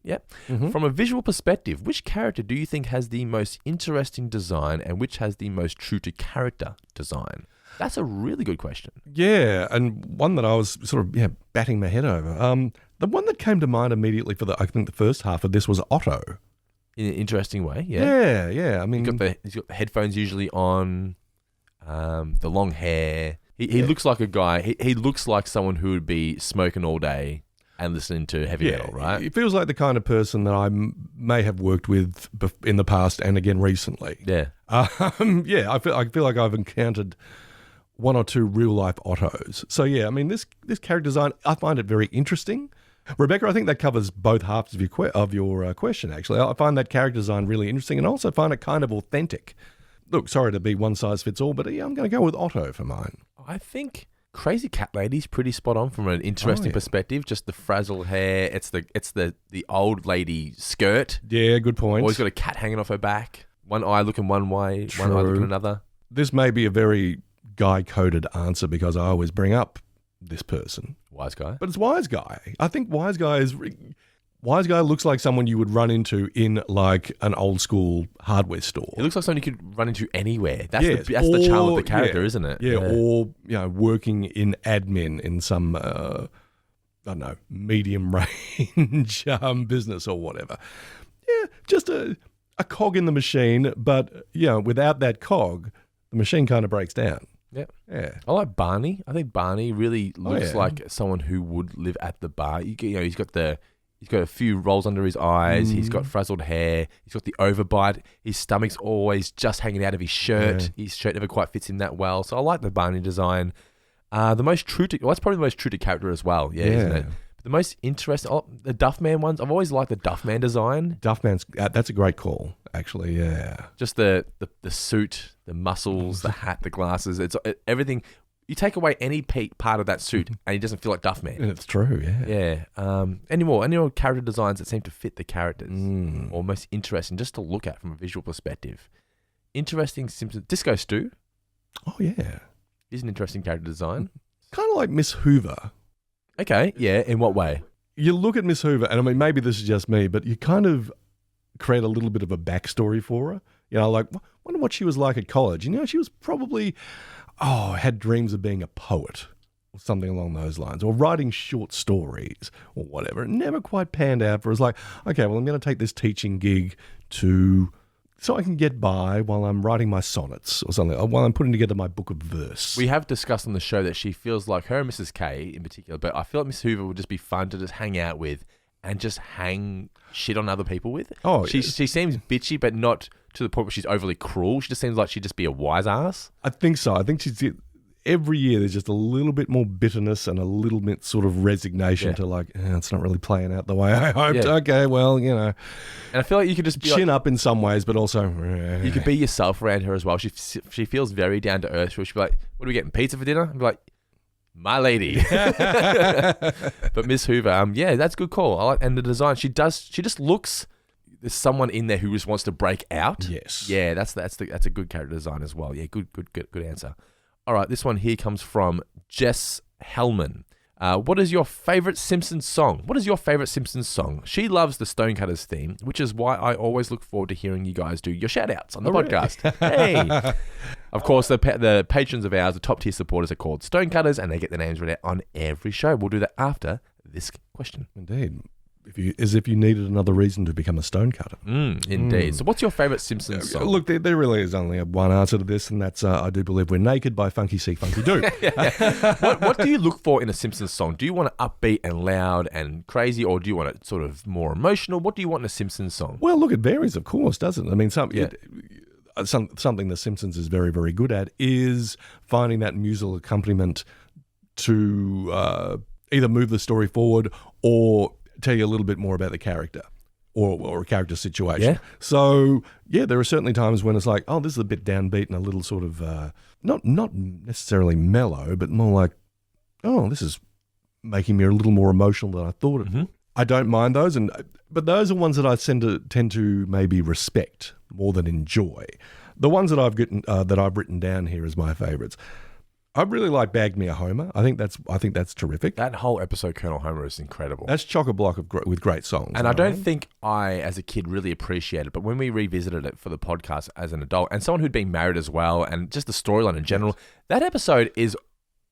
Yep. From a visual perspective, which character do you think has the most interesting design and which has the most true to character design? That's a really good question. Yeah, and one that I was sort of batting my head over. The one that came to mind immediately for I think the first half of this was Otto. In an interesting way, yeah. Yeah. I mean, he's got the headphones usually on, the long hair. He looks like a guy. He looks like someone who would be smoking all day and listening to heavy metal, right? He feels like the kind of person that I may have worked with in the past and again recently. Yeah. I feel like I've encountered one or two real life Ottos. So yeah, I mean this character design, I find it very interesting. Rebecca, I think that covers both halves of your question, actually. I find that character design really interesting and also find it kind of authentic. Look, sorry to be one size fits all, but yeah, I'm going to go with Otto for mine. I think Crazy Cat Lady's pretty spot on from an interesting perspective. Just the frazzled hair. It's the old lady skirt. Yeah, good point. Always got a cat hanging off her back. One eye looking one way, True. one eye looking another. This may be a very guy-coded answer because I always bring up this person. Wise Guy. But it's Wise Guy. I think Wise Guy looks like someone you would run into in like an old school hardware store. He looks like someone you could run into anywhere. That's the charm of the character, isn't it? Yeah, or working in admin in some I don't know, medium range business or whatever. Yeah, just a cog in the machine, but without that cog, the machine kind of breaks down. Yep. Yeah. I like Barney. I think Barney really looks yeah. like someone who would live at the bar. He's got a few rolls under his eyes. He's got frazzled hair. He's got the overbite. His stomach's always just hanging out of his shirt. Yeah. His shirt never quite fits him that well. So I like the Barney design. That's probably the most true to character as well. Yeah. Isn't it? The most interesting, the Duffman ones. I've always liked the Duffman design. Duffman's that's a great call, actually. Yeah. Just the suit, the muscles, the hat, the glasses. It's everything. You take away any part of that suit, and he doesn't feel like Duffman. It's true. Yeah. Yeah. Any more character designs that seem to fit the characters, or most interesting, just to look at from a visual perspective. Interesting Simpsons. Disco Stew. Oh yeah. Is an interesting character design. Kind of like Miss Hoover. Okay, yeah. In what way? You look at Miss Hoover, and I mean, maybe this is just me, but you kind of create a little bit of a backstory for her. You know, like, wonder what she was like at college. You know, she was probably, had dreams of being a poet or something along those lines, or writing short stories or whatever. It never quite panned out for us. Like, okay, well, I'm going to take this teaching gig so I can get by while I'm writing my sonnets or something, or while I'm putting together my book of verse. We have discussed on the show that she feels like her and Mrs. K in particular, but I feel like Miss Hoover would just be fun to just hang out with and just hang shit on other people with. Oh, she seems bitchy, but not to the point where she's overly cruel. She just seems like she'd just be a wise ass. I think so. I think every year there's just a little bit more bitterness and a little bit sort of resignation to like, it's not really playing out the way I hoped. Yeah. Okay, well, you know. And I feel like you could just be chin up in some ways, but also you could be yourself around her as well. She feels very down to earth. She'll be like, "What are we getting? Pizza for dinner?" I'd be like, "My lady." But Miss Hoover, that's a good call. I like, and the design. She just looks. There's someone in there who just wants to break out. Yes. Yeah, that's a good character design as well. Yeah, good answer. All right, this one here comes from Jess Hellman. What is your favorite Simpsons song? She loves the Stonecutters theme, which is why I always look forward to hearing you guys do your shout-outs on the podcast. Really? Hey! Of course, the patrons of ours, the top-tier supporters, are called Stonecutters, and they get their names read out on every show. We'll do that after this question. Indeed. As if you needed another reason to become a stonecutter. Indeed. So what's your favourite Simpsons song? Look, there really is only one answer to this, and that's I Do Believe We're Naked by Funky See, Funky Do. What do you look for in a Simpsons song? Do you want it upbeat and loud and crazy, or do you want it sort of more emotional? What do you want in a Simpsons song? Well, look, it varies, of course, doesn't it? I mean, something the Simpsons is very, very good at is finding that musical accompaniment to either move the story forward or tell you a little bit more about the character or a character situation. Yeah. So, there are certainly times when it's like, oh, this is a bit downbeat and a little sort of, not necessarily mellow, but more like, oh, this is making me a little more emotional than I thought it would. I don't mind those, but those are ones that I tend to maybe respect more than enjoy. The ones that I've written down here as my favourites. I really like Bag Me a Homer. I think that's terrific. That whole episode, Colonel Homer, is incredible. That's chock-a-block with great songs. And I don't think I, as a kid, really appreciated it. But when we revisited it for the podcast as an adult, and someone who'd been married as well, and just the storyline in general, that episode is,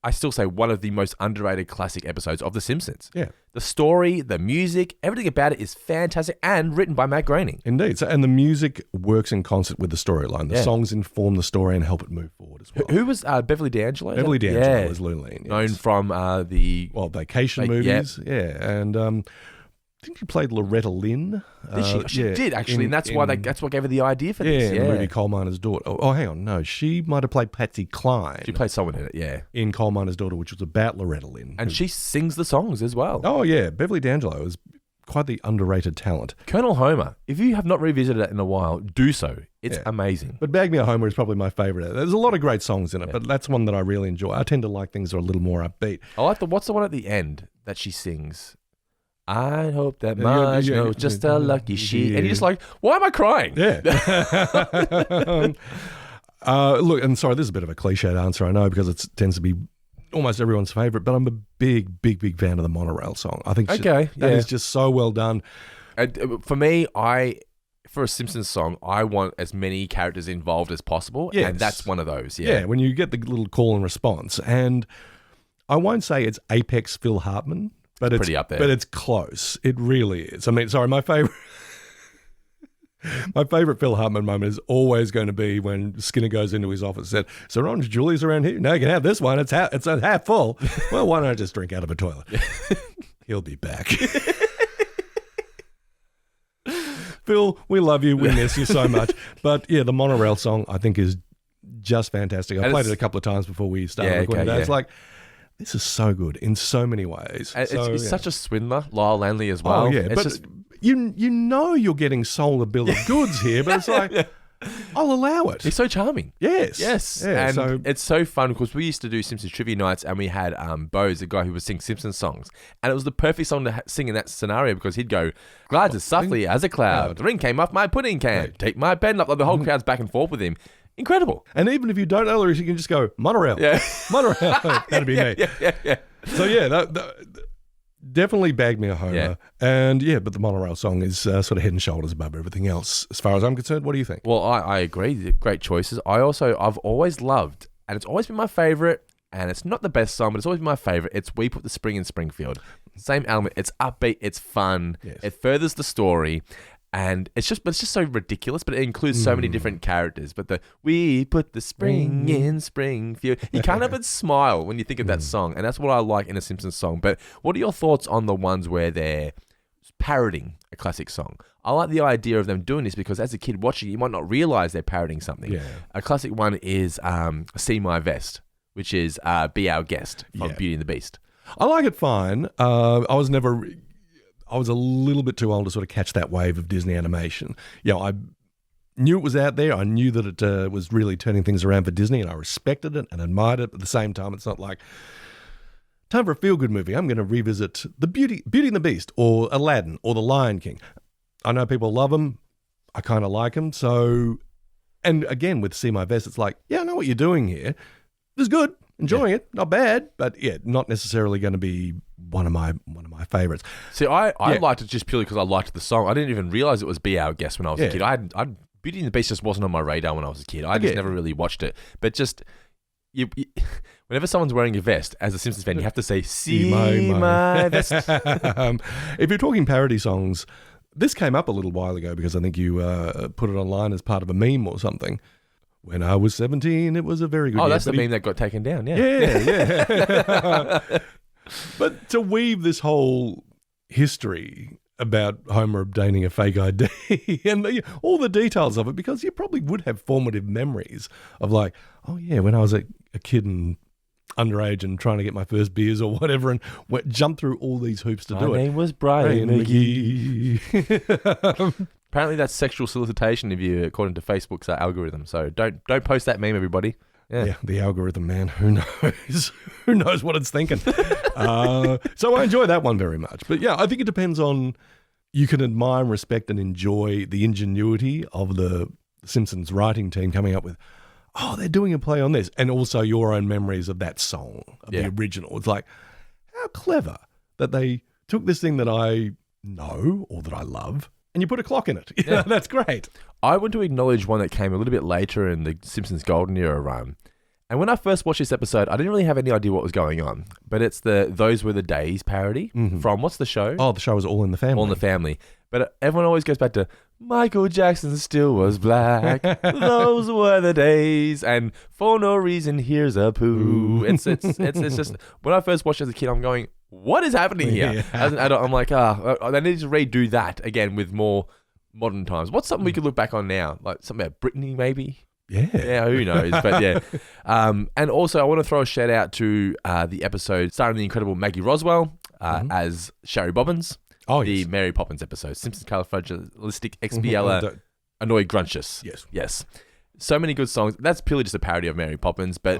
I still say, one of the most underrated classic episodes of The Simpsons. Yeah. The story, the music, everything about it is fantastic and written by Matt Groening. Indeed. So, and the music works in concert with the storyline. The songs inform the story and help it move forward as well. Who was Beverly D'Angelo? Beverly D'Angelo was Lulene. Yes. Known from the... Vacation movies. Yeah. And I think she played Loretta Lynn. Did she? She did, actually. And that's what gave her the idea for this. Yeah, in the movie Coal Miner's Daughter. Oh, hang on. No, she might have played Patsy Cline. She played someone in it, yeah. In Coal Miner's Daughter, which was about Loretta Lynn. And she sings the songs as well. Oh, yeah. Beverly D'Angelo is quite the underrated talent. Colonel Homer, if you have not revisited it in a while, do so. It's amazing. But Bag Me a Homer is probably my favourite. There's a lot of great songs in it, but that's one that I really enjoy. I tend to like things that are a little more upbeat. I like what's the one at the end that she sings? I hope that Marge knows just how lucky she is. And you're just like, why am I crying? Yeah. Look, and sorry, this is a bit of a cliched answer, I know, because it tends to be almost everyone's favourite, but I'm a big, big, big fan of the Monorail song. I think that is just so well done. For me, for a Simpsons song, I want as many characters involved as possible, and that's one of those. Yeah, when you get the little call and response. And I won't say it's apex Phil Hartman, but it's pretty up there. But it's close. It really is. I mean, sorry, my favourite... My favourite Phil Hartman moment is always going to be when Skinner goes into his office and said, "Sir Orange Julie's around here. No, you can have this one. It's half full." Well, why don't I just drink out of a toilet? He'll be back. Phil, we love you. We miss you so much. But yeah, the Monorail song I think is just fantastic. I played it a couple of times before we started recording today. It's like, this is so good in so many ways. It's such a swindler, Lyle Landley as well. Oh, yeah. It's but just... you know you're getting sold a bill of goods here, but it's like, I'll allow it. He's so charming. Yes. Yeah, and it's so fun because we used to do Simpsons trivia nights and we had Bose, a guy who would sing Simpsons songs. And it was the perfect song to sing in that scenario because he'd go, "Glides as softly as a cloud. The ring came off my pudding can. Right. Take my pen up." Like the whole crowd's back and forth with him. Incredible. And even if you don't know the lyrics, you can just go, "Monorail." Yeah. Monorail. That'd be me. Yeah. So yeah, that definitely bagged me a homer. Yeah. And but the Monorail song is sort of head and shoulders above everything else as far as I'm concerned. What do you think? Well, I agree. Great choices. I've always loved, and it's always been my favourite, and it's not the best song, but it's always been my favourite. It's "We Put the Spring in Springfield." Same element. It's upbeat. It's fun. Yes. It furthers the story. And it's just so ridiculous, but it includes so many different characters. But "We put the spring in Springfield," you can't help but smile when you think of that song. And that's what I like in a Simpsons song. But what are your thoughts on the ones where they're parodying a classic song? I like the idea of them doing this because as a kid watching, you might not realize they're parodying something. Yeah. A classic one is "See My Vest," which is "Be Our Guest" from Beauty and the Beast. I like it fine. I was a little bit too old to sort of catch that wave of Disney animation. I knew it was out there. I knew that it was really turning things around for Disney, and I respected it and admired it. But at the same time, it's not like, time for a feel-good movie. I'm going to revisit the Beauty and the Beast or Aladdin or The Lion King. I know people love them. I kind of like them. So, and again, with "See My Vest," it's like, I know what you're doing here. This is good. Enjoying it. Not bad, but not necessarily going to be one of my favorites. See, I liked it just purely because I liked the song. I didn't even realize it was "Be Our Guest" when I was a kid. Beauty and the Beast just wasn't on my radar when I was a kid. I just never really watched it. But just you whenever someone's wearing a vest, as a Simpsons fan, you have to say "See my vest." If you're talking parody songs, this came up a little while ago because I think you put it online as part of a meme or something. When I was 17, it was a very good year. Oh, that's the meme that got taken down, Yeah. But to weave this whole history about Homer obtaining a fake ID and all the details of it, because you probably would have formative memories of like, oh yeah, when I was a kid and underage and trying to get my first beers or whatever and jump through all these hoops to do it. My name was Brian McGee. Apparently that's sexual solicitation according to Facebook's algorithm. So don't post that meme, everybody. Yeah, the algorithm, man. Who knows? Who knows what it's thinking? So I enjoy that one very much. But I think it depends on, you can admire and respect and enjoy the ingenuity of the Simpsons writing team coming up with, they're doing a play on this. And also your own memories of that song, of the original. It's like, how clever that they took this thing that I know or that I love and you put a clock in it. That's great. I want to acknowledge one that came a little bit later in the Simpsons Golden Era run. And when I first watched this episode, I didn't really have any idea what was going on. But it's the "Those Were the Days" parody from, what's the show? Oh, the show was All in the Family. All in the Family. But everyone always goes back to, "Michael Jackson still was black. Those were the days. And for no reason, here's a poo." It's just, when I first watched it as a kid, I'm going, what is happening here? Yeah. As an adult, I'm like, they need to redo that again with more modern times. What's something we could look back on now? Like something about Britney, maybe? Yeah, who knows? But yeah. And also, I want to throw a shout out to the episode starring the incredible Maggie Roswell as Sherry Bobbins. Oh, the Mary Poppins episode. Simpsons Califragilistic Expiella Annoyed Gruntious. Yes. So many good songs. That's purely just a parody of Mary Poppins, but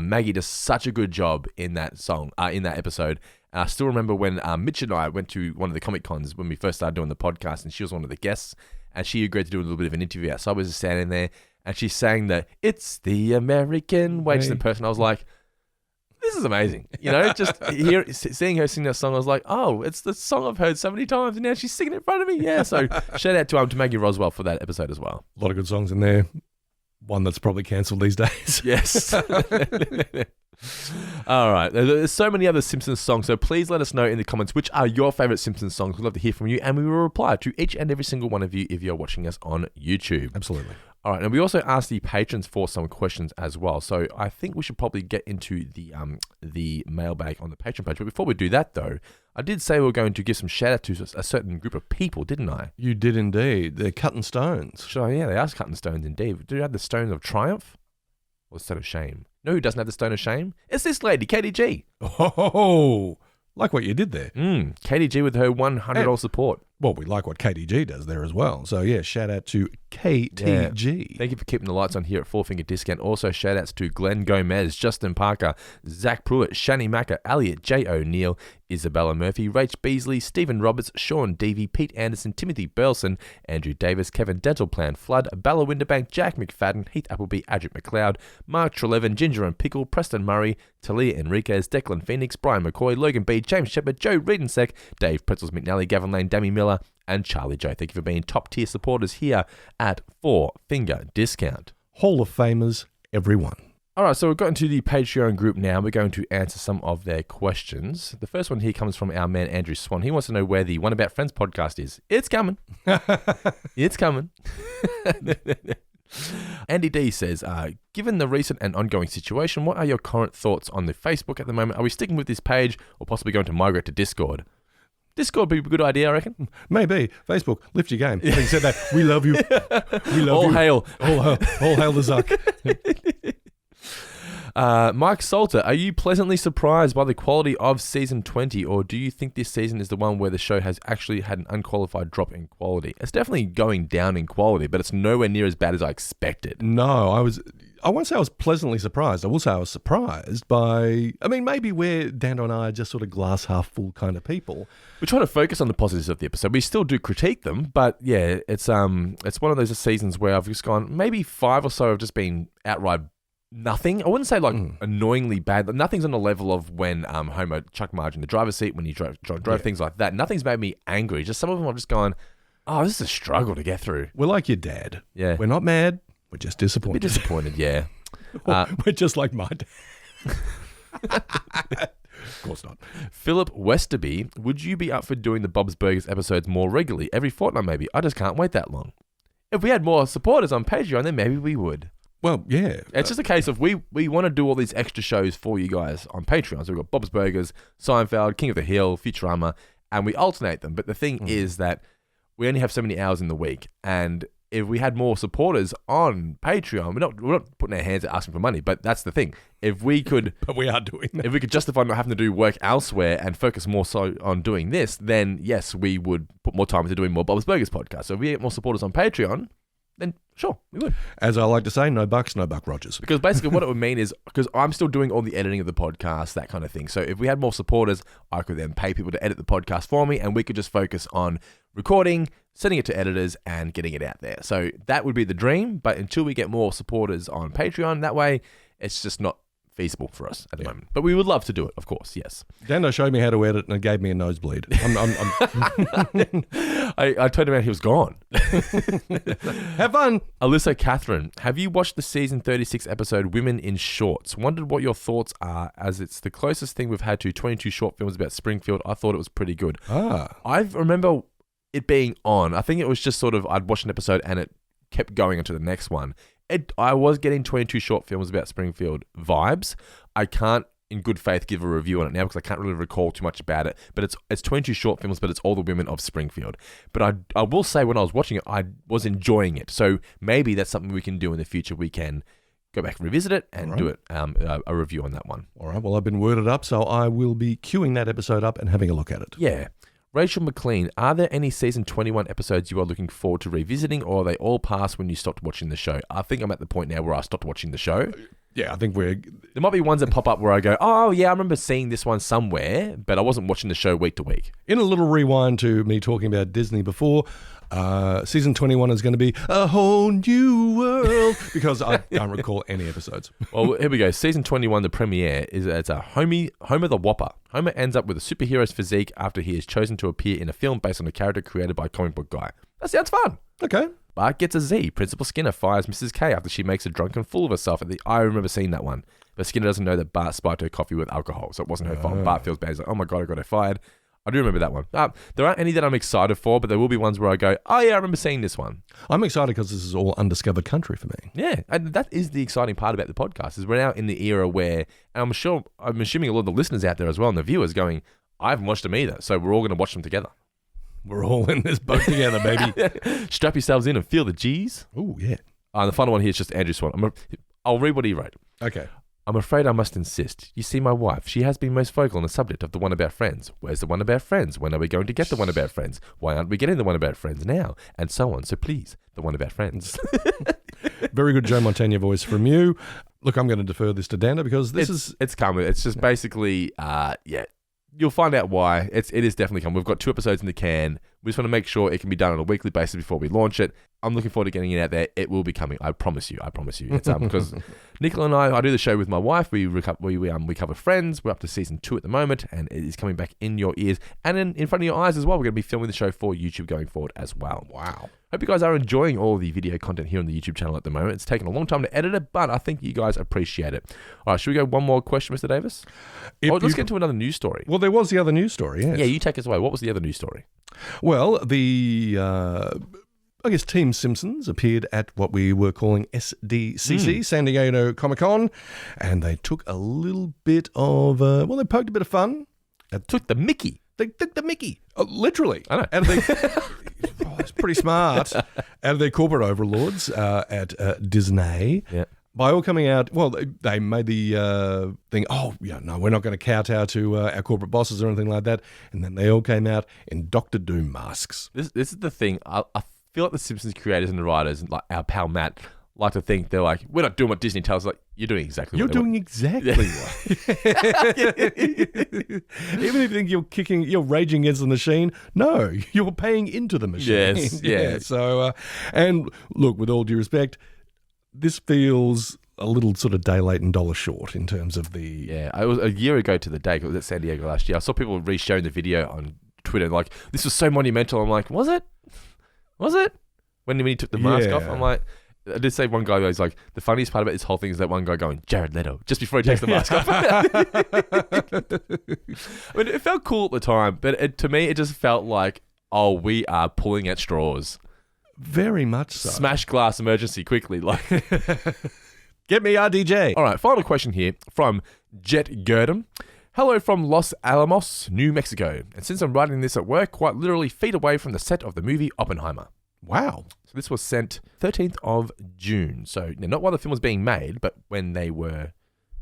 Maggie does such a good job in that song, in that episode. I still remember when Mitch and I went to one of the Comic Cons when we first started doing the podcast, and she was one of the guests, and she agreed to do a little bit of an interview. So I was just standing there, and she sang the "It's the American Way" to the person. I was like, this is amazing. Just seeing her sing that song, I was like, oh, it's the song I've heard so many times, and now she's singing it in front of me. Yeah, so shout out to Maggie Roswell for that episode as well. A lot of good songs in there. One that's probably cancelled these days. Yes. All right. There's so many other Simpsons songs, so please let us know in the comments which are your favourite Simpsons songs. We'd love to hear from you, and we will reply to each and every single one of you if you're watching us on YouTube. Absolutely. All right, and we also asked the patrons for some questions as well. So I think we should probably get into the mailbag on the Patreon page. But before we do that, though, I did say we were going to give some shout out to a certain group of people, didn't I? You did indeed. They're cutting stones. Sure, yeah, they are cutting stones indeed. Do you have the stone of triumph or the stone of shame? No, who doesn't have the stone of shame? It's this lady, Katie G. Oh, like what you did there. Katie G with her $100 support. Well, we like what KTG does there as well. So, yeah, shout out to KTG. Yeah. Thank you for keeping the lights on here at Four Finger Discount. Also, shout outs to Glenn Gomez, Justin Parker, Zach Pruitt, Shani Macker, Elliot J. O'Neill, Isabella Murphy, Rach Beasley, Stephen Roberts, Sean Deavy, Pete Anderson, Timothy Burleson, Andrew Davis, Kevin Dental Plan, Flood, Bella Winterbank, Jack McFadden, Heath Appleby, Adric McLeod, Mark Trelevin, Ginger and Pickle, Preston Murray, Talia Enriquez, Declan Phoenix, Brian McCoy, Logan B, James Shepard, Joe Reedensek, Dave Pretzels McNally, Gavin Lane, Dammy Miller, and Charlie Joe. Thank you for being top tier supporters here at Four Finger Discount. Hall of Famers, everyone. All right, so we've got into the Patreon group now. We're going to answer some of their questions. The first one here comes from our man, Andrew Swan. He wants to know where the One About Friends podcast is. It's coming. It's coming. Andy D says, given the recent and ongoing situation, what are your current thoughts on the Facebook at the moment? Are we sticking with this page or possibly going to migrate to Discord? Discord would be a good idea, I reckon. Maybe. Facebook, lift your game. Having said that, we love you. We love all you. Hail. All hail the Zuck. Mike Salter, are you pleasantly surprised by the quality of season 20, or do you think this season is the one where the show has actually had an unqualified drop in quality? It's definitely going down in quality, but it's nowhere near as bad as I expected. No, I won't say I was pleasantly surprised. I will say I was surprised by, maybe where Dando and I are just sort of glass half full kind of people. We try to focus on the positives of the episode. We still do critique them, but yeah, it's one of those seasons where I've just gone, maybe 5 or so have just been outright nothing. I wouldn't say annoyingly bad, but nothing's on the level of when Homer chucked Marge in the driver's seat, when he drove things like that. Nothing's made me angry. Just some of them I've just gone, oh, this is a struggle to get through. We're like your dad. Yeah. We're not mad. We're just disappointed. We're disappointed, yeah. We're just like my dad. Of course not. Philip Westerby, would you be up for doing the Bob's Burgers episodes more regularly? Every fortnight, maybe. I just can't wait that long. If we had more supporters on Patreon, then maybe we would. Well, yeah. It's just a case of we want to do all these extra shows for you guys on Patreon. So we've got Bob's Burgers, Seinfeld, King of the Hill, Futurama, and we alternate them. But the thing is that we only have so many hours in the week, and if we had more supporters on Patreon, we're not putting our hands out asking for money, but that's the thing. If we could, but we are doing that. If we could justify not having to do work elsewhere and focus more so on doing this, then yes, we would put more time into doing more Bob's Burgers podcast. So if we get more supporters on Patreon, then sure, we would. As I like to say, no bucks, no Buck Rogers. Because basically what it would mean is, because I'm still doing all the editing of the podcast, that kind of thing. So if we had more supporters, I could then pay people to edit the podcast for me, and we could just focus on recording, sending it to editors, and getting it out there. So that would be the dream, but until we get more supporters on Patreon, that way, it's just not feasible for us at the moment. But we would love to do it, of course, yes. Dando showed me how to edit and it gave me a nosebleed. I told him out he was gone. Have fun. Alyssa Catherine, have you watched the season 36 episode Women in Shorts? Wondered what your thoughts are, as it's the closest thing we've had to 22 short films about Springfield. I thought it was pretty good. I remember it being on. I think it was just sort of, I'd watched an episode and it kept going into the next one. I was getting 22 short films about Springfield vibes. I can't, in good faith, give a review on it now because I can't really recall too much about it. But it's 22 short films, but it's all the women of Springfield. But I will say when I was watching it, I was enjoying it. So maybe that's something we can do in the future. We can go back and revisit it and do it a review on that one. All right. Well, I've been worded up, so I will be queuing that episode up and having a look at it. Yeah. Rachel McLean, are there any season 21 episodes you are looking forward to revisiting, or are they all past when you stopped watching the show? I think I'm at the point now where I stopped watching the show. Yeah, I think there might be ones that pop up where I go, oh yeah, I remember seeing this one somewhere, but I wasn't watching the show week to week. In a little rewind to me talking about Disney before, season 21 is going to be a whole new world because I don't recall any episodes. Well, here we go. Season 21, the premiere, it's a Homer the Whopper. Homer ends up with a superhero's physique after he is chosen to appear in a film based on a character created by a comic book guy. That sounds fun. Okay. Bart gets a Z. Principal Skinner fires Mrs. K after she makes a drunken fool of herself. I remember seeing that one. But Skinner doesn't know that Bart spiked her coffee with alcohol, so it wasn't her fault. Bart feels bad. He's like, oh my God, I got her fired. I do remember that one. There aren't any that I'm excited for, but there will be ones where I go, oh yeah, I remember seeing this one. I'm excited because this is all undiscovered country for me. Yeah, and that is the exciting part about the podcast, is we're now in the era where, and I'm assuming a lot of the listeners out there as well, and the viewers going, I haven't watched them either, so we're all going to watch them together. We're all in this boat together, baby. Strap yourselves in and feel the G's. Oh, yeah. The final one here is just Andrew Swan. I'll read what he wrote. Okay. I'm afraid I must insist. You see, my wife, she has been most vocal on the subject of the One About Friends. Where's the One About Friends? When are we going to get the One About Friends? Why aren't we getting the One About Friends now? And so on. So please, the One About Friends. Very good Joe Montana voice from you. Look, I'm going to defer this to Dana because it's coming. It's just basically, you'll find out why. It is definitely coming. We've got 2 episodes in the can. We just want to make sure it can be done on a weekly basis before we launch it. I'm looking forward to getting it out there. It will be coming. I promise you. It's because Nicola and I do the show with my wife. We cover Friends. We're up to season 2 at the moment, and it is coming back in your ears and in front of your eyes as well. We're going to be filming the show for YouTube going forward as well. Wow. Hope you guys are enjoying all the video content here on the YouTube channel at the moment. It's taken a long time to edit it, but I think you guys appreciate it. All right, should we go one more question, Mr. Davis? Let's get into another news story. Well, there was the other news story, yes. Yeah, you take us away. What was the other news story? Well, I guess Team Simpsons appeared at what we were calling SDCC, San Diego Comic-Con, and they took a little bit of, they poked a bit of fun. Took the mickey. They took the mickey. Literally. I know. Out of that's pretty smart. Out of their corporate overlords at Disney. Yeah. By all coming out, they made the thing, we're not going to kowtow to our corporate bosses or anything like that. And then they all came out in Doctor Doom masks. This is the thing. I feel like the Simpsons creators and the writers, like our pal Matt, like to think they're like, we're not doing what Disney tells us. Like, you're doing exactly what they want. Even if you think you're raging against the machine, no, you're paying into the machine. Yes, yeah. So, and look, with all due respect, this feels a little sort of day late and dollar short in terms of the... Yeah, it was a year ago to the day, because it was at San Diego last year. I saw people re-showing the video on Twitter, like, this was so monumental. I'm like, was it? When he took the mask off, I'm like... I did say one guy was like, the funniest part about this whole thing is that one guy going, Jared Leto, just before he takes the mask off. I mean, it felt cool at the time, but to me, it just felt like, oh, we are pulling at straws. Very much so. Smash glass emergency quickly. Like, get me RDJ. All right, final question here from Jet Gurdam. Hello from Los Alamos, New Mexico. And since I'm writing this at work, quite literally feet away from the set of the movie Oppenheimer. Wow. So this was sent 13th of June. So not while the film was being made, but when they were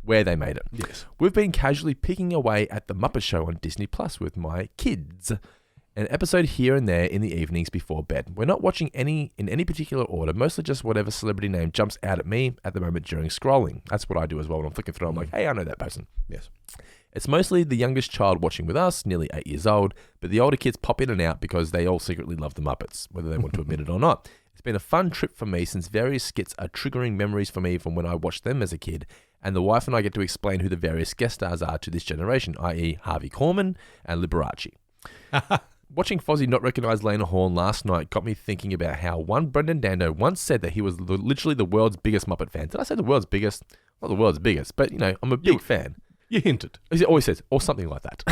where they made it. Yes. We've been casually picking away at The Muppet Show on Disney Plus with my kids. An episode here and there in the evenings before bed. We're not watching any in any particular order, mostly just whatever celebrity name jumps out at me at the moment during scrolling. That's what I do as well when I'm flicking through. I'm like, hey, I know that person. Yes. It's mostly the youngest child watching with us, nearly 8 years old, but the older kids pop in and out because they all secretly love the Muppets, whether they want to admit it or not. It's been a fun trip for me since various skits are triggering memories for me from when I watched them as a kid, and the wife and I get to explain who the various guest stars are to this generation, i.e. Harvey Korman and Liberace. Watching Fozzie not recognise Lena Horne last night got me thinking about how one Brendan Dando once said that he was literally the world's biggest Muppet fan. Did I say the world's biggest? Not the world's biggest, but, I'm a big fan. You hinted. He always says, or something like that.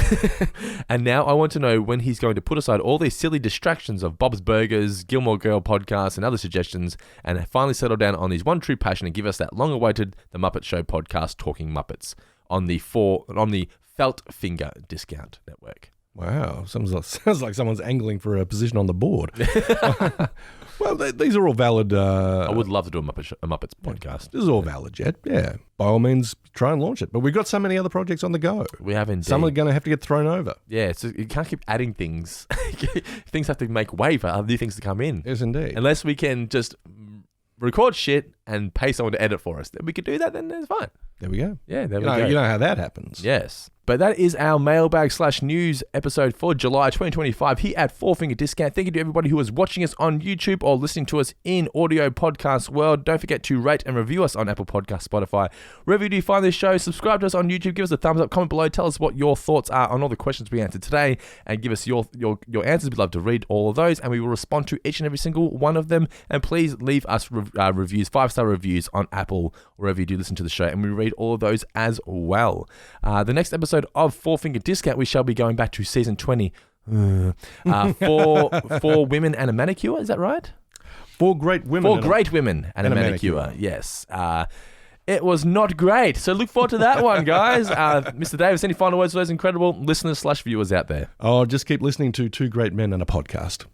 And now I want to know when he's going to put aside all these silly distractions of Bob's Burgers, Gilmore Girl podcasts, and other suggestions, and finally settle down on his one true passion and give us that long-awaited The Muppet Show podcast, Talking Muppets, on the Felt Finger Discount Network. Wow, sounds like someone's angling for a position on the board. Well, these are all valid. I would love to do a Muppets podcast. This is all valid, Jet. Yeah, by all means, try and launch it. But we've got so many other projects on the go. We have indeed. Some are going to have to get thrown over. Yeah, so you can't keep adding things. Things have to make way for other new things to come in. Yes, indeed. Unless we can just record shit and pay someone to edit for us, then we could do that, then it's fine. There we go. Yeah, there we go. You know how that happens. Yes. But that is our mailbag/news episode for July 2025 here at Four Finger Discount. Thank you to everybody who is watching us on YouTube or listening to us in audio podcast world. Don't forget to rate and review us on Apple Podcasts, Spotify. Wherever you do find this show, subscribe to us on YouTube. Give us a thumbs up, comment below. Tell us what your thoughts are on all the questions we answered today and give us your answers. We'd love to read all of those and we will respond to each and every single one of them. And please leave us reviews, 5-star reviews on Apple, wherever you do listen to the show. And we read all of those as well. The next episode of Four Finger Discount, we shall be going back to season 20 for women and a manicure. Is that right? Four great women and a manicure. Yes. It was not great. So look forward to that one, guys. Mr. Davis, any final words for those incredible listeners/viewers out there? Oh, just keep listening to Two Great Men and a Podcast.